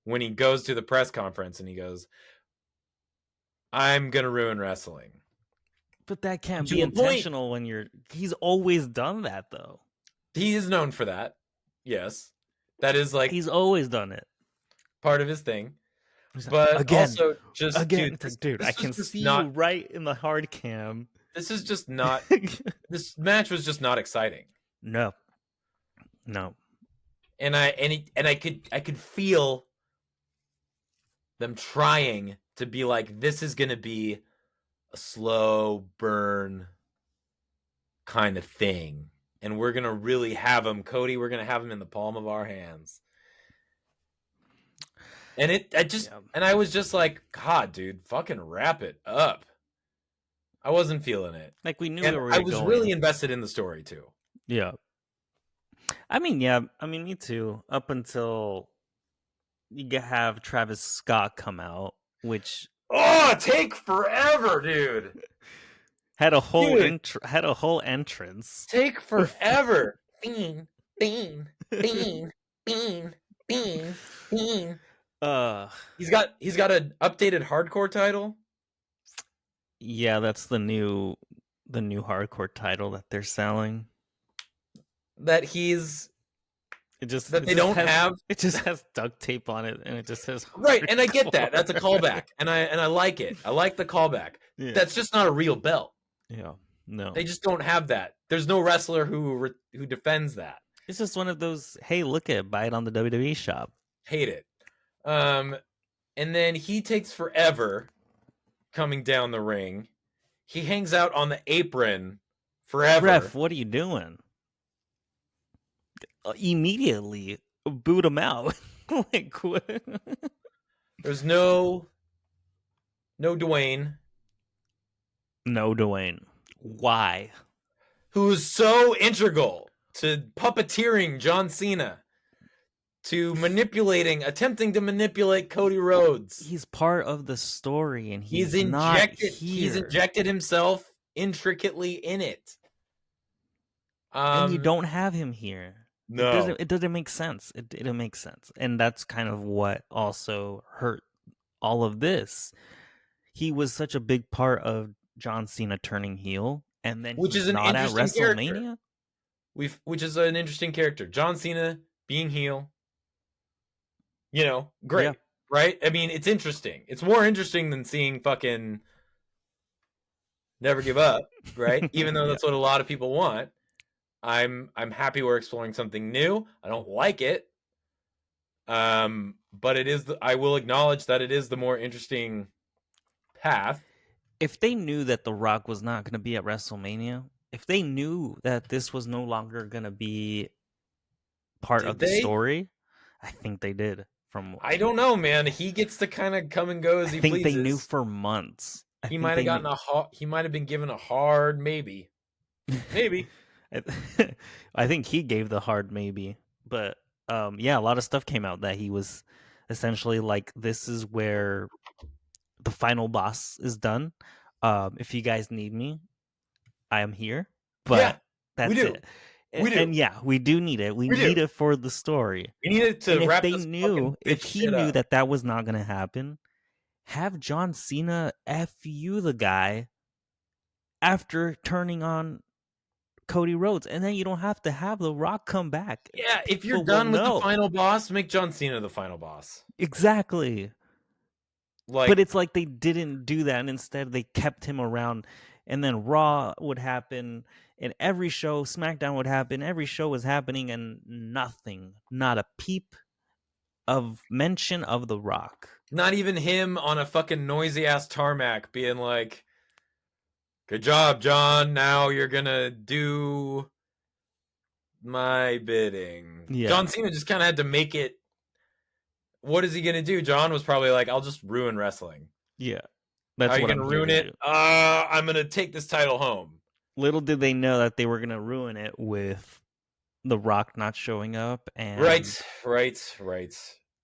when he goes to the press conference and he goes, I'm going to ruin wrestling. But that can't be To a point, intentional when he's always done that though. he is known for that. Yes. That is like He's always done it. part of his thing. He's like, But again, also just again. dude, It's like, dude, I this was can just see you not right in the hard cam. this is just not this match was just not exciting. No. No. And I could feel them trying to be like this is going to be a slow burn kind of thing. And we're going to really have him, Cody, we're going to have him in the palm of our hands. And I was just like, God, dude, fucking wrap it up. I wasn't feeling it. Like we knew And where we I were was going. really invested in the story too. Yeah. I mean, yeah. I mean, me too. Up until you have Travis Scott come out, which Oh, take forever, dude. Dude, had a whole entrance. take forever. Bean, bean, bean, bean, bean, bean. uh He's got an updated hardcore title yeah, that's the new hardcore title that they're selling. that he's It that they just don't has have. it just has duct tape on it and it just says Right, and I get that. That's a hardcore. callback, and I like it. I like the callback. Yeah. That's just not a real belt. Yeah. They No. just don't have that. There's no wrestler who defends that. It's just one of those, hey, look at it, buy it on the WWE shop. Hate it. Um, and then he takes forever coming down the ring. He hangs out on the apron forever. Ref, what are you doing? Immediately boot him out. Like what? There's no Dwayne, No, Dwayne. Why? who is so integral to puppeteering John Cena, to attempting to manipulate Cody Rhodes. He's part of the story and He's he's not here. injected himself intricately in it. And you Um, don't have him here. no. It doesn't make sense. It didn't make sense. And that's kind of what also hurt all of this. He was such a big part of John Cena turning heel, and then Which is he's an not at interesting character. WrestleMania. Which is an interesting character. John Cena being heel, Yeah. great, right? I mean, it's interesting. It's more interesting than seeing fucking Never Give Up, right? Even though Yeah. that's what a lot of people want. I'm happy we're exploring something new. I don't like it. But I will acknowledge that it is the more interesting path. If they knew that The Rock was not going to be at WrestleMania, if they knew that this was no longer going to be part Did of the they? story, I think they did. I don't know, man. He gets to kind of come and go I as he think they knew pleases. for months. He might have gotten he might have been given a hard maybe. Maybe. I think he gave the hard maybe, but yeah, a lot of stuff came out that he was essentially like, this is where the final boss is done. If you guys need me, I am here, Yeah, but we that's do. it. We do. And yeah, we do need it. We We need do. it for the story. We needed to And wrap this fucking bitch if he shit knew up. that that was not going to happen, have John Cena F you the guy after turning on Cody Rhodes, and then you don't have to have The Rock come back. Yeah, if you're People will done with the know. final boss, make John Cena the final boss. Exactly. But Like, it's like they didn't do that, and instead they kept him around, and then Raw would happen, and every show, SmackDown would happen, every show was happening, and nothing, not a peep of mention of The Rock. not even him on a fucking noisy ass tarmac being like, good job, John. Now you're gonna do my bidding. Yeah. John Cena just kind of had to make it. What is he gonna do? John was probably like, I'll just ruin wrestling. Yeah. How That's are you what I'm gonna here ruin to it? do. I'm gonna take this title home. Little did they know that they were going to ruin it with The Rock not showing up and Right.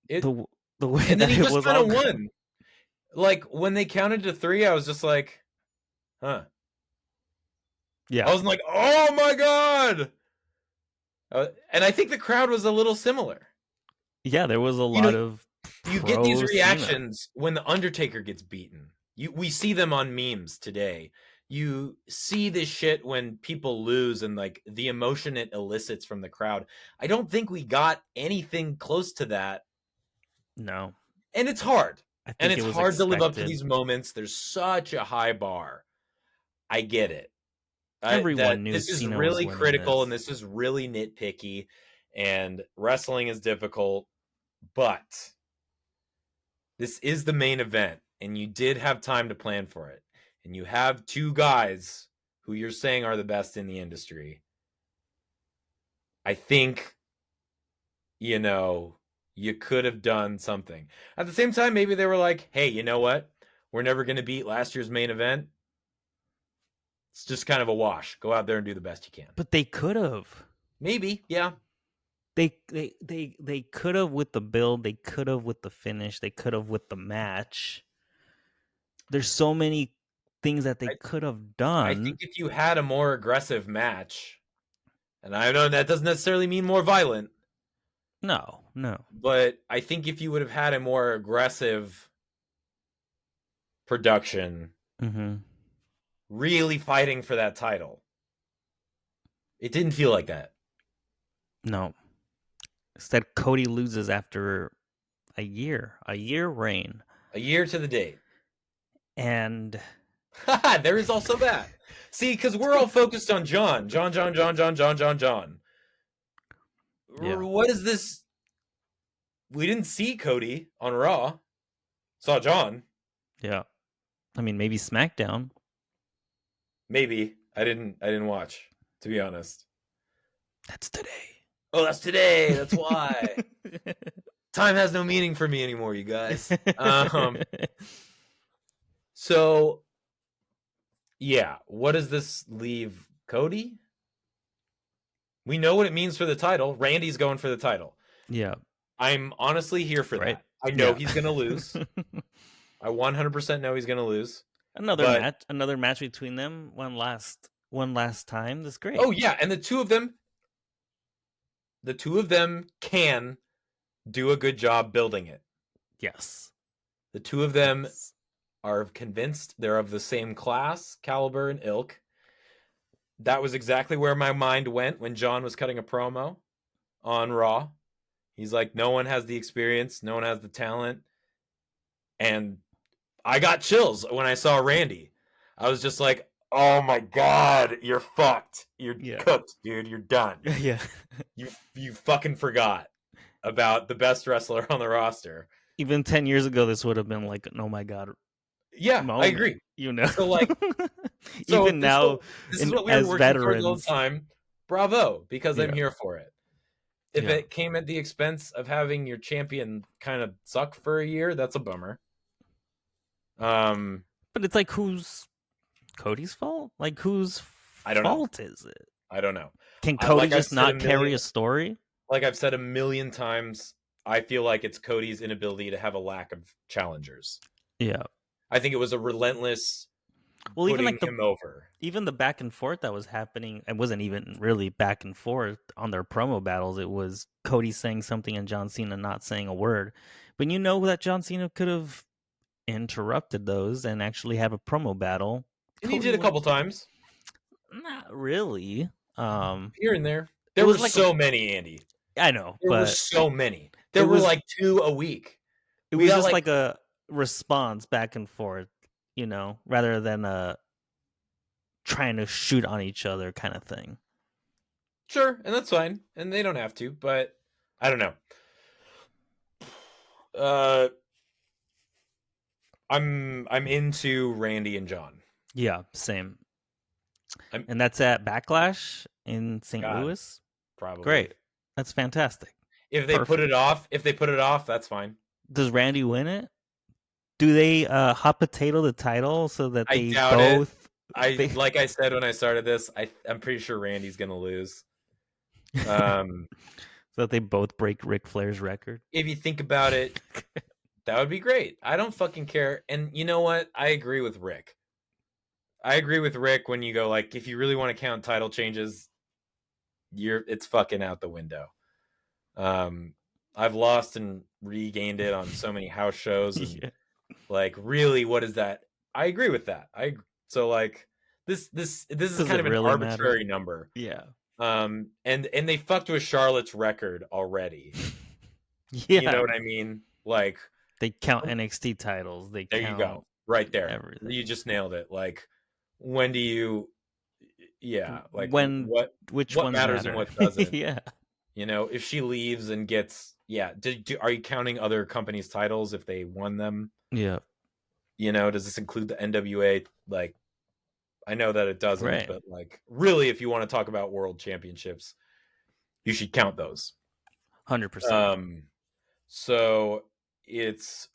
It the way and then that he it just was kind all of won. Like when they counted to 3, I was just like, huh. Yeah. I was like, oh my god. And I think the crowd was a little similar. Yeah, there was a You know, lot of you get these pro Cena. reactions when the Undertaker gets beaten. We see them on memes today. You see this shit when people lose and like the emotion it elicits from the crowd. I don't think we got anything close to that. No. And it's hard. I And think it it's was hard to live up to expected. these moments. There's such a high bar. I get it. That Everyone knew this is Cena was really winning critical and this. this is really nitpicky and wrestling is difficult, but this is the main event and you did have time to plan for it. And you have two guys who you're saying are the best in the industry. I think, you could have done something. At the same time, maybe they were like, hey, you know what? We're never going to beat last year's main event. It's just kind of a wash. Go out there and do the best you can. But they could have. Maybe, yeah. They could have with the build, they could have with the finish, they could have with the match. There's so many things that they I, could have I think done. if you had a more aggressive match, and I know that doesn't necessarily mean more violent, No, no. but I think if you would have had a more aggressive production, Mm-hmm. really fighting for that title, it didn't feel like that. No. Instead, Cody loses after a year reign. A year to the date. And There is also that. See, because we're all focused on John. John, John, John, John, John, John, John. yeah, What is this? We didn't see Cody on Raw. Saw John. yeah. I mean, maybe SmackDown. Maybe. I didn't watch, to be honest. That's today. Oh, that's today. That's why. Time has no meaning for me anymore, you guys. So yeah, what does this leave Cody? We know what it means for the title. Randy's going for the title. yeah, I'm honestly here for great. that. I know Yeah. he's going to lose. I 100% know he's going to lose. another But match, another match between them. One last time. That's great. oh yeah, and the two of them can do a good job building it. Yes. The two of them Yes. are convinced they're of the same class, caliber, and ilk. That was exactly where my mind went when John was cutting a promo on Raw. He's like, no one has the experience, no one has the talent. And I got chills when I saw Randy. I was just like, oh my God, you're fucked. You're Yeah. cooked, dude. You're done. Yeah. You fucking forgot about the best wrestler on the roster. Even 10 years ago, this would have been like, oh my God, Yeah, I moment. agree. You know? So like, Even now, this is what we were as working towards all the veterans. time. Bravo, because I'm Yeah. here for it. If Yeah. it came at the expense of having your champion kind of suck for a year, that's a bummer. But it's like, who's Cody's fault? Like, whose I don't know. fault is it? I don't know. Can Cody like I've just said not a carry million- a story? Like I've said a million times, I feel like it's Cody's inability to have a lack of challengers. Yeah. I think it was a relentless Well, even putting like him over. even the back and forth that was happening, it wasn't even really back and forth on their promo battles. It was Cody saying something and John Cena not saying a word. But you know that John Cena could have interrupted those and actually have a promo battle. And he did a couple times. Not really. Here and there. There were like so many, Andy. I know, there were but so many. There were was like 2 a week. It was just like a response back and forth, you know, rather than trying to shoot on each other kind of thing. Sure, and that's fine, and they don't have to, but I don't know. I'm into Randy and John. Yeah, same. And that's at Backlash in St. Louis. Probably great. That's fantastic. If they put it off, that's fine. Does Randy win it? Do they hot potato the title so that they both? Like I said when I started this, I'm pretty sure Randy's gonna lose. So that they both break Ric Flair's record. If you think about it, that would be great. I don't fucking care. And you know what? I agree with Rick. When you go like, if you really want to count title changes, it's fucking out the window. I've lost and regained it on so many house shows. And, like, really, what is that? I agree with that. So like this is kind of an really arbitrary number. Yeah. And they fucked with Charlotte's record already. Yeah. You know what I mean? Like, they count NXT titles. There you go. Right there. Everything. You just nailed it. Like, when do you like which what matters and what doesn't? Yeah. You know, if she leaves and gets are you counting other companies' titles if they won them? Yeah. You know, does this include the NWA? Like, I know that it doesn't, right. but like, really, if you want to talk about world championships, you should count those. 100%. So it's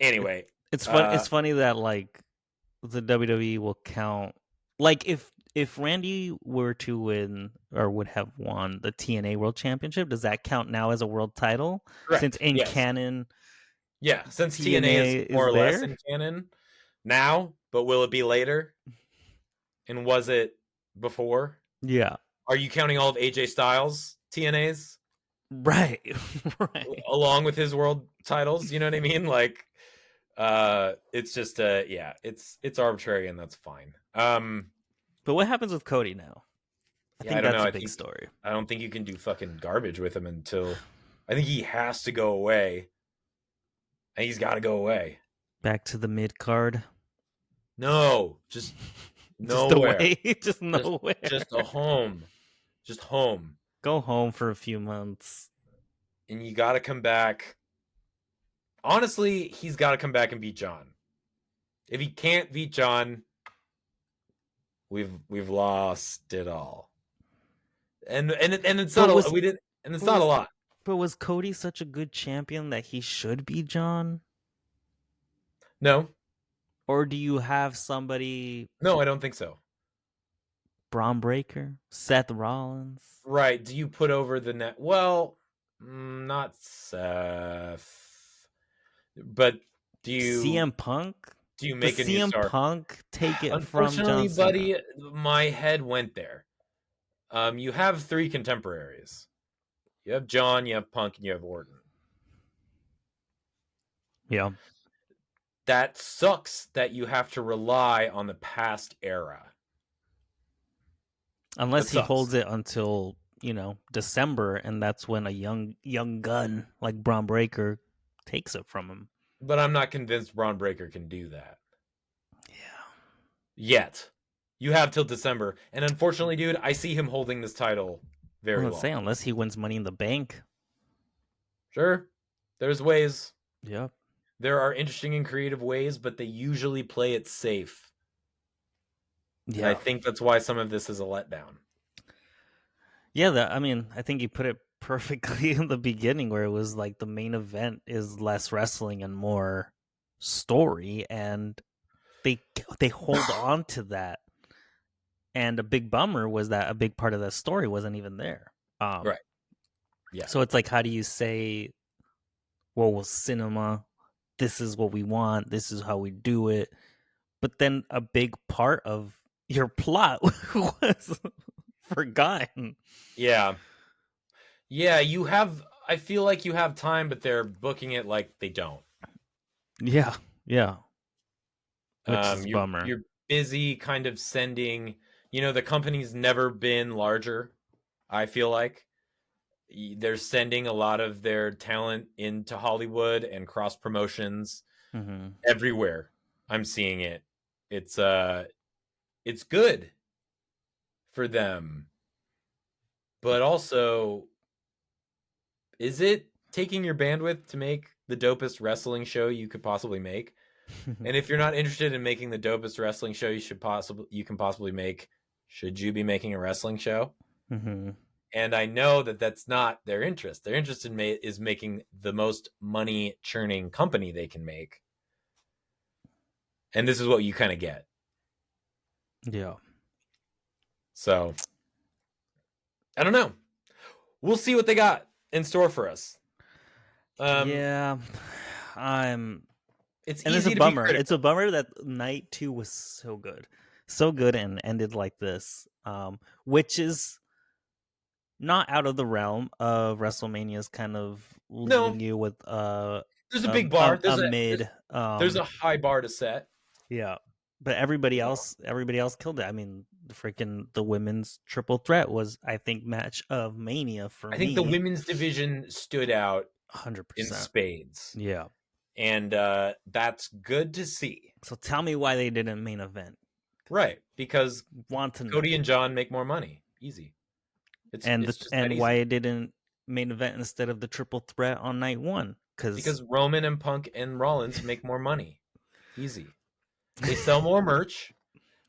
anyway. It's fun. It's funny that like the WWE will count, like if Randy were to win or would have won the TNA World Championship, does that count now as a world title? Correct. Since in canon, since TNA is more or less in canon now, but will it be later? And was it before? Yeah. Are you counting all of AJ Styles TNAs Right. Right. along with his world titles? You know what I mean? Like, it's just yeah, it's arbitrary and that's fine. But what happens with Cody now? I Yeah, I think don't that's know. a big story. I don't think you can do fucking garbage with him until I think he has to go away. And he's got to go away. Back to the mid card. No, just Just nowhere. away. Just Just nowhere. just a home. Just home. Go home for a few months. And you got to come back. Honestly, he's got to come back and beat John. If he can't beat John, we've lost it all. And it's But not a was we didn't and it's but not a was lot. but was Cody such a good champion that he should be John? No. Or do you have somebody No, I don't think so. Braun Breaker, Seth Rollins, Right. Do you put over the net? Well, not Seth. But do you CM Punk? do you Does make a new CM star? Punk take it from Unfortunately, John Cena? buddy, my head went there. You have three contemporaries. You have John, you have Punk, and you have Orton. Yeah. That sucks that you have to rely on the past era. That Unless he sucks. holds it until, December, and that's when a young gun like Braun Breaker takes it from him. But I'm not convinced Braun Breaker can do that. Yeah. Yet. You have till December. And unfortunately, dude, I see him holding this title I'm very gonna say long. unless he wins Money in the Bank. Sure. There's ways. Yep. There are interesting and creative ways, but they usually play it safe. And I Yeah. think that's why some of this is a letdown. Yeah, I think you put it perfectly in the beginning where it was like the main event is less wrestling and more story, and they hold on to that. And a big bummer was that a big part of that story wasn't even there. Right. Yeah. So it's like, how do you say, well, with cinema, this is what we want, this is how we do it, but then a big part of your plot was forgotten. Yeah. Yeah, I feel like you have time, but they're booking it like they don't. Yeah, yeah, which is a You're bummer. you're busy kind of sending, the company's never been larger, I feel like. They're sending a lot of their talent into Hollywood and cross promotions Mm-hmm. everywhere. I'm seeing it. It's good for them. But also, is it taking your bandwidth to make the dopest wrestling show you could possibly make? And if you're not interested in making the dopest wrestling show you can possibly make, should you be making a wrestling show? Mm-hmm. And I know that that's not their interest. Their interest is making the most money churning company they can make. And this is what you kind of get. Yeah. So, I don't know. We'll see what they got in store for us. Yeah. I'm It's and it's a easy to be bummer. It's critical. a bummer that night 2 was so good. So good and ended like this. Which is not out of the realm of WrestleMania's kind of No, leaving you with there's a big bar. a mid There's a high bar to set. yeah. But everybody So, else killed it. I mean, the women's triple threat was, I think, match of Mania for I think the me. women's division stood out in 100%. spades. Yeah. And that's good to see. So tell me why they didn't main event. Right, because Want to know. Cody and John make more money. Easy. It's just that And why easy. it didn't main event instead of the triple threat on night 1? Because Roman and Punk and Rollins make more money. Easy. They sell more merch.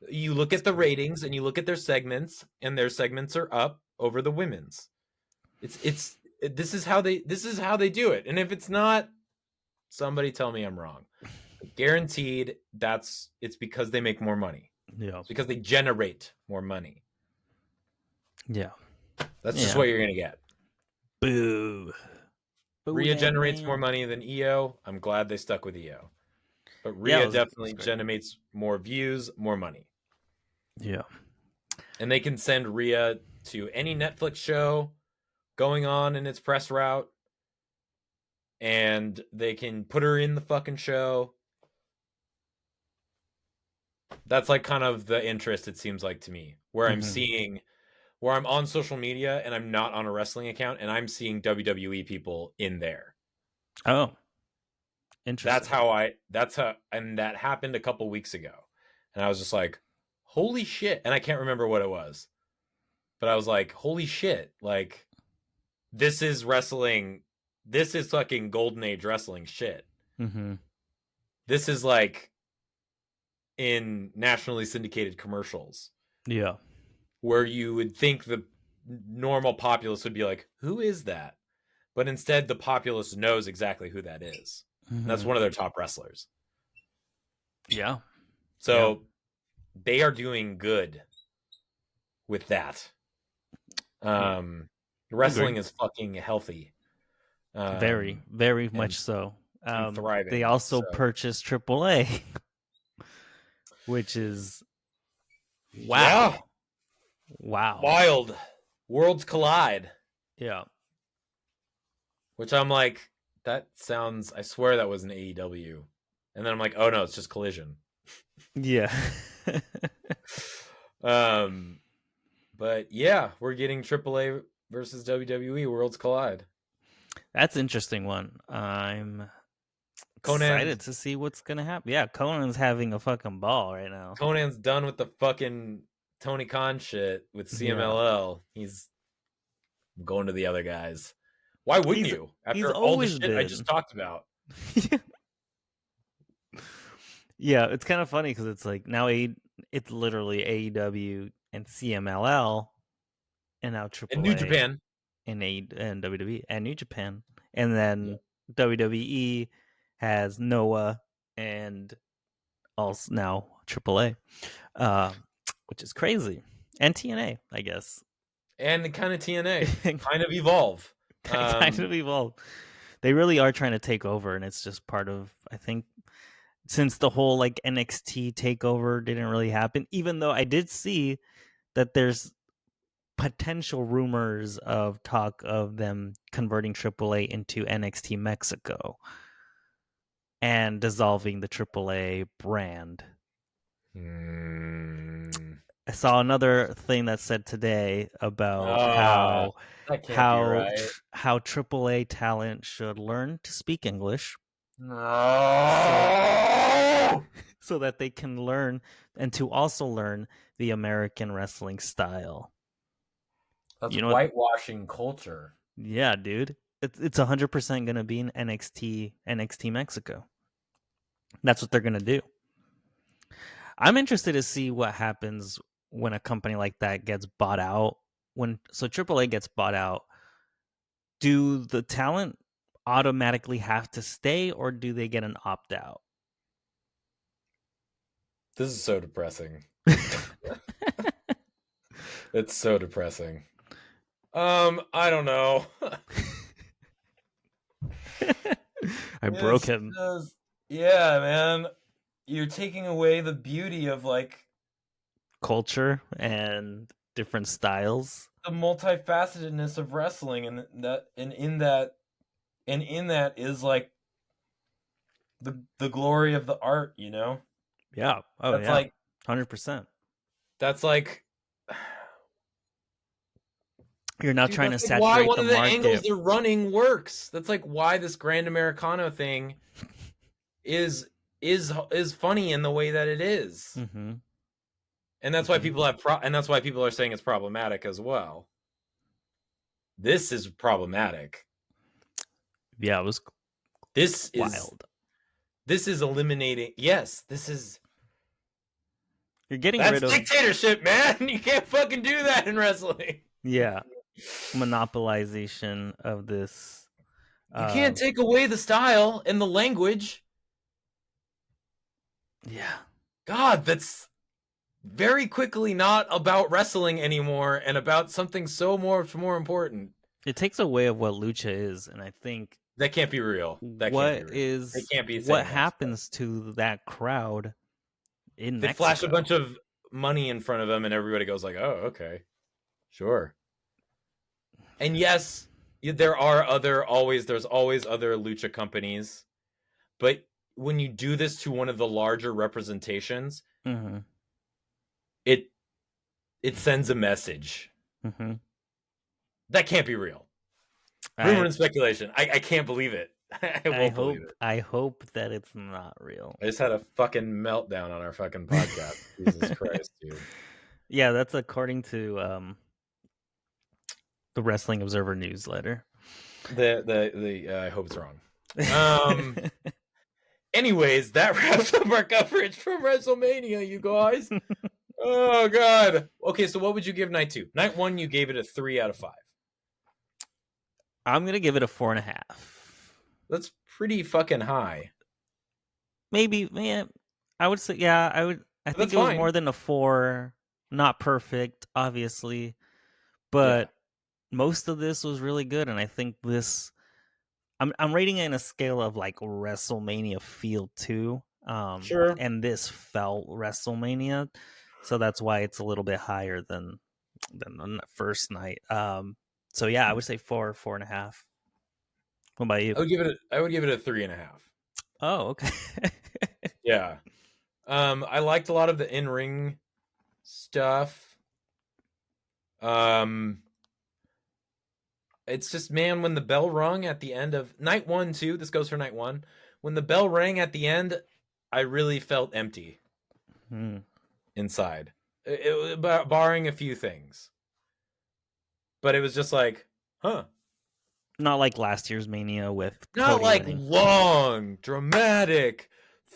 You look at the ratings and you look at their segments, and their segments are up over the women's. This is how they do it. And if it's not, somebody tell me I'm wrong. But guaranteed, it's because they make more money. Yeah. It's because they generate more money. Yeah. That's just what you're gonna get. Boo. Rhea generates more money than Io. I'm glad they stuck with Io. But Yeah, Rhea it was definitely great. generates more views, more money. Yeah. And they can send Rhea to any Netflix show going on in its press route, and they can put her in the fucking show. That's like kind of the interest, it seems like to me, where I'm on social media and I'm not on a wrestling account and I'm seeing WWE people in there. Oh, interesting. And that happened a couple weeks ago. And I was just like, holy shit. And I can't remember what it was, but I was like, holy shit. Like, this is wrestling. This is fucking golden age wrestling shit. Mm-hmm. This is like in nationally syndicated commercials Yeah. where you would think the normal populace would be like, who is that? But instead, the populace knows exactly who that is. And that's Mm-hmm. one of their top wrestlers. Yeah. Yeah. So they are doing good with that. Yeah. Wrestling Agree. is fucking healthy, Very, very and much so. They thriving. also So purchased AAA, which is yeah, wow. Wow. wild worlds collide. Yeah. Which I'm like, that sounds. I swear that was an AEW, and then I'm like, oh no, it's just Collision. Yeah. Um, but yeah, we're getting AAA versus WWE Worlds Collide. That's an interesting one. I'm Conan's excited to see what's gonna happen. Yeah, Conan's having a fucking ball right now. Conan's done with the fucking Tony Khan shit with Yeah. CMLL. He's going to the other guys. Why wouldn't He's you? he's After all the always shit I just been. talked about. Yeah, it's kind of funny because it's like now it's literally AEW and CMLL and now And New AAA Japan. and WWE and New Japan, and Yeah. then WWE has Noah and also now AAA, uh, which is crazy, and TNA, I guess. And kind of TNA. kind Kind of evolve. of evolved. They really are trying to take over, and it's just part of, I think, since the whole like NXT takeover didn't really happen, even though I did see that there's potential rumors of talk of them converting AAA into NXT Mexico and dissolving the AAA brand. Hmm. I saw another thing that said today about Ah, that can't be right. how AAA talent should learn to speak English so No! so that they can learn and to also learn the American wrestling style. That's You know what? whitewashing culture. Yeah, dude. It's 100% going to be an NXT Mexico. That's what they're going to do. I'm interested to see what happens when a company like that gets bought out. When so AAA gets bought out, do the talent automatically have to stay or do they get an opt out? This is so depressing. It's so depressing. I don't know. I broke It's him. just, yeah, man. You're taking away the beauty of like Culture and different styles. the multifacetedness of wrestling, and in that is like the glory of the art, you know? Yeah. Oh That's yeah. like 100%. that's like You're not dude, trying to that's like why saturate one the of the angles market. they're running works. That's like why this Grand Americano thing is funny in the way that it is. Mhm. And that's why Mhm. people and that's why people are saying it's problematic as well. This is problematic. Yeah, it was This is wild. this is eliminating. Yes, this is You're getting that's rid of dictatorship, man. You can't fucking do that in wrestling. yeah, monopolization of this You can't uh take away the style and the language. yeah. God, that's very quickly not about wrestling anymore and about something so much more important. It takes away of what lucha is, and I think That can't be real. That can't be real. They can't be what saying that stuff. happens to that crowd in They flash a bunch Mexico? of money in front of them, and everybody goes like, "Oh, okay, sure." And yes, there are there's always other lucha companies, but when you do this to one of the larger representations, Mm-hmm. it it sends a message. Mm-hmm. That can't be real. Rumor I and speculation. I can't believe it. I won't believe it. I hope that it's not real. I just had a fucking meltdown on our fucking podcast. Jesus Christ, dude. Yeah, that's according to the Wrestling Observer newsletter. I hope it's wrong. Anyways, that wraps up our coverage from WrestleMania, you guys. Oh god. Okay, so what would you give night 2? Night 1, you gave it a 3 out of 5. I'm gonna give it a 4.5. That's pretty fucking high. Maybe, man. I would say, yeah. I think That's it was fine. more than a 4. Not perfect, obviously, Yeah. but most of this was really good, and I think this. I'm rating it in a scale of like WrestleMania feel too. Sure. And this felt WrestleMania, so that's why it's a little bit higher than the first night. So yeah, I would say 4.5. What about you? I would give it a 3.5. Oh, okay. Yeah. I liked a lot of the in-ring stuff. It's just, man, when the bell rung at the end of night 1 too, this goes for night 1. When the bell rang at the end, I really felt empty inside. Barring a few things. But it was just like, huh. Not like last year's Mania with Not Cody like winning. long, dramatic,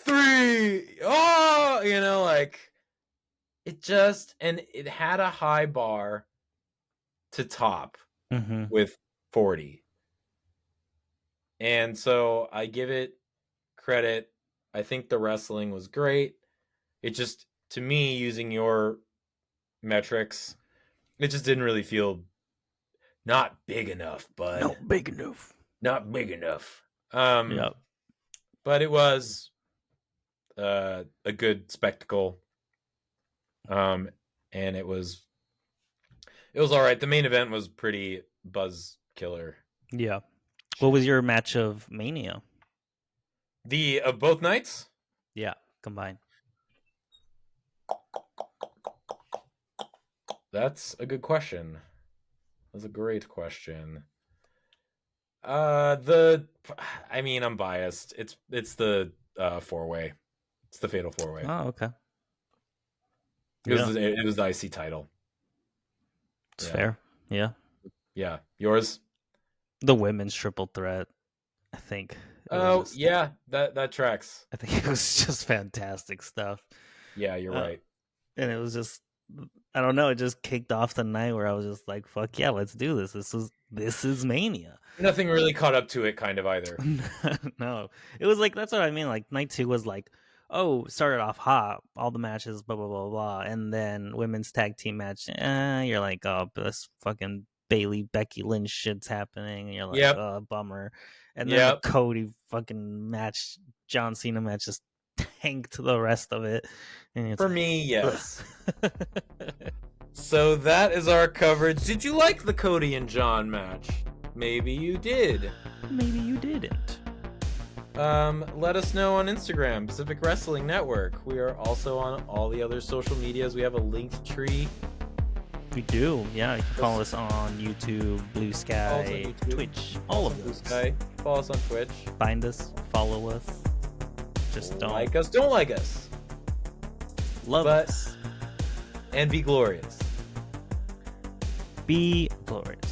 3, oh, like it just, and it had a high bar to top with 40. And so I give it credit. I think the wrestling was great. It just, to me, using your metrics, it just didn't really feel not big enough, bud. Not big enough. Not big enough. Yep. But it was a good spectacle. And it was all right. The main event was pretty buzz killer. Yeah. What was your match of Mania? Of both nights? Yeah, combined. That's a good question. That's a great question. I mean, I'm biased. It's the 4-way. It's the Fatal 4-way. Oh, okay. It was the IC title. It's fair. Yeah. Yeah. Yours? The women's triple threat, I think. Oh, yeah. That tracks. I think it was just fantastic stuff. Yeah, you're right. And it was just, I don't know, it just kicked off the night where I was just like, fuck yeah, let's do this. This is Mania. Nothing really caught up to it kind of either. No. It was like, that's what I mean. Like night 2 was like, oh, started off hot, all the matches, blah, blah, blah, blah. And then women's tag team match, you're like, oh, this fucking Bailey, Becky Lynch shit's happening. And you're like, oh, bummer. And then the Cody fucking match, John Cena match just tanked the rest of it. And for me, yes. So that is our coverage. Did you like the Cody and John match? Maybe you did. Maybe you didn't. Let us know on Instagram, Pacific Wrestling Network. We are also on all the other social medias. We have a linked tree. We do, yeah. You can follow us on YouTube, Blue Sky, Twitch, all of those. Blue Sky. Follow us on Twitch. Find us, follow us. Just don't like us. Don't like us. Love us. And be glorious. Be glorious.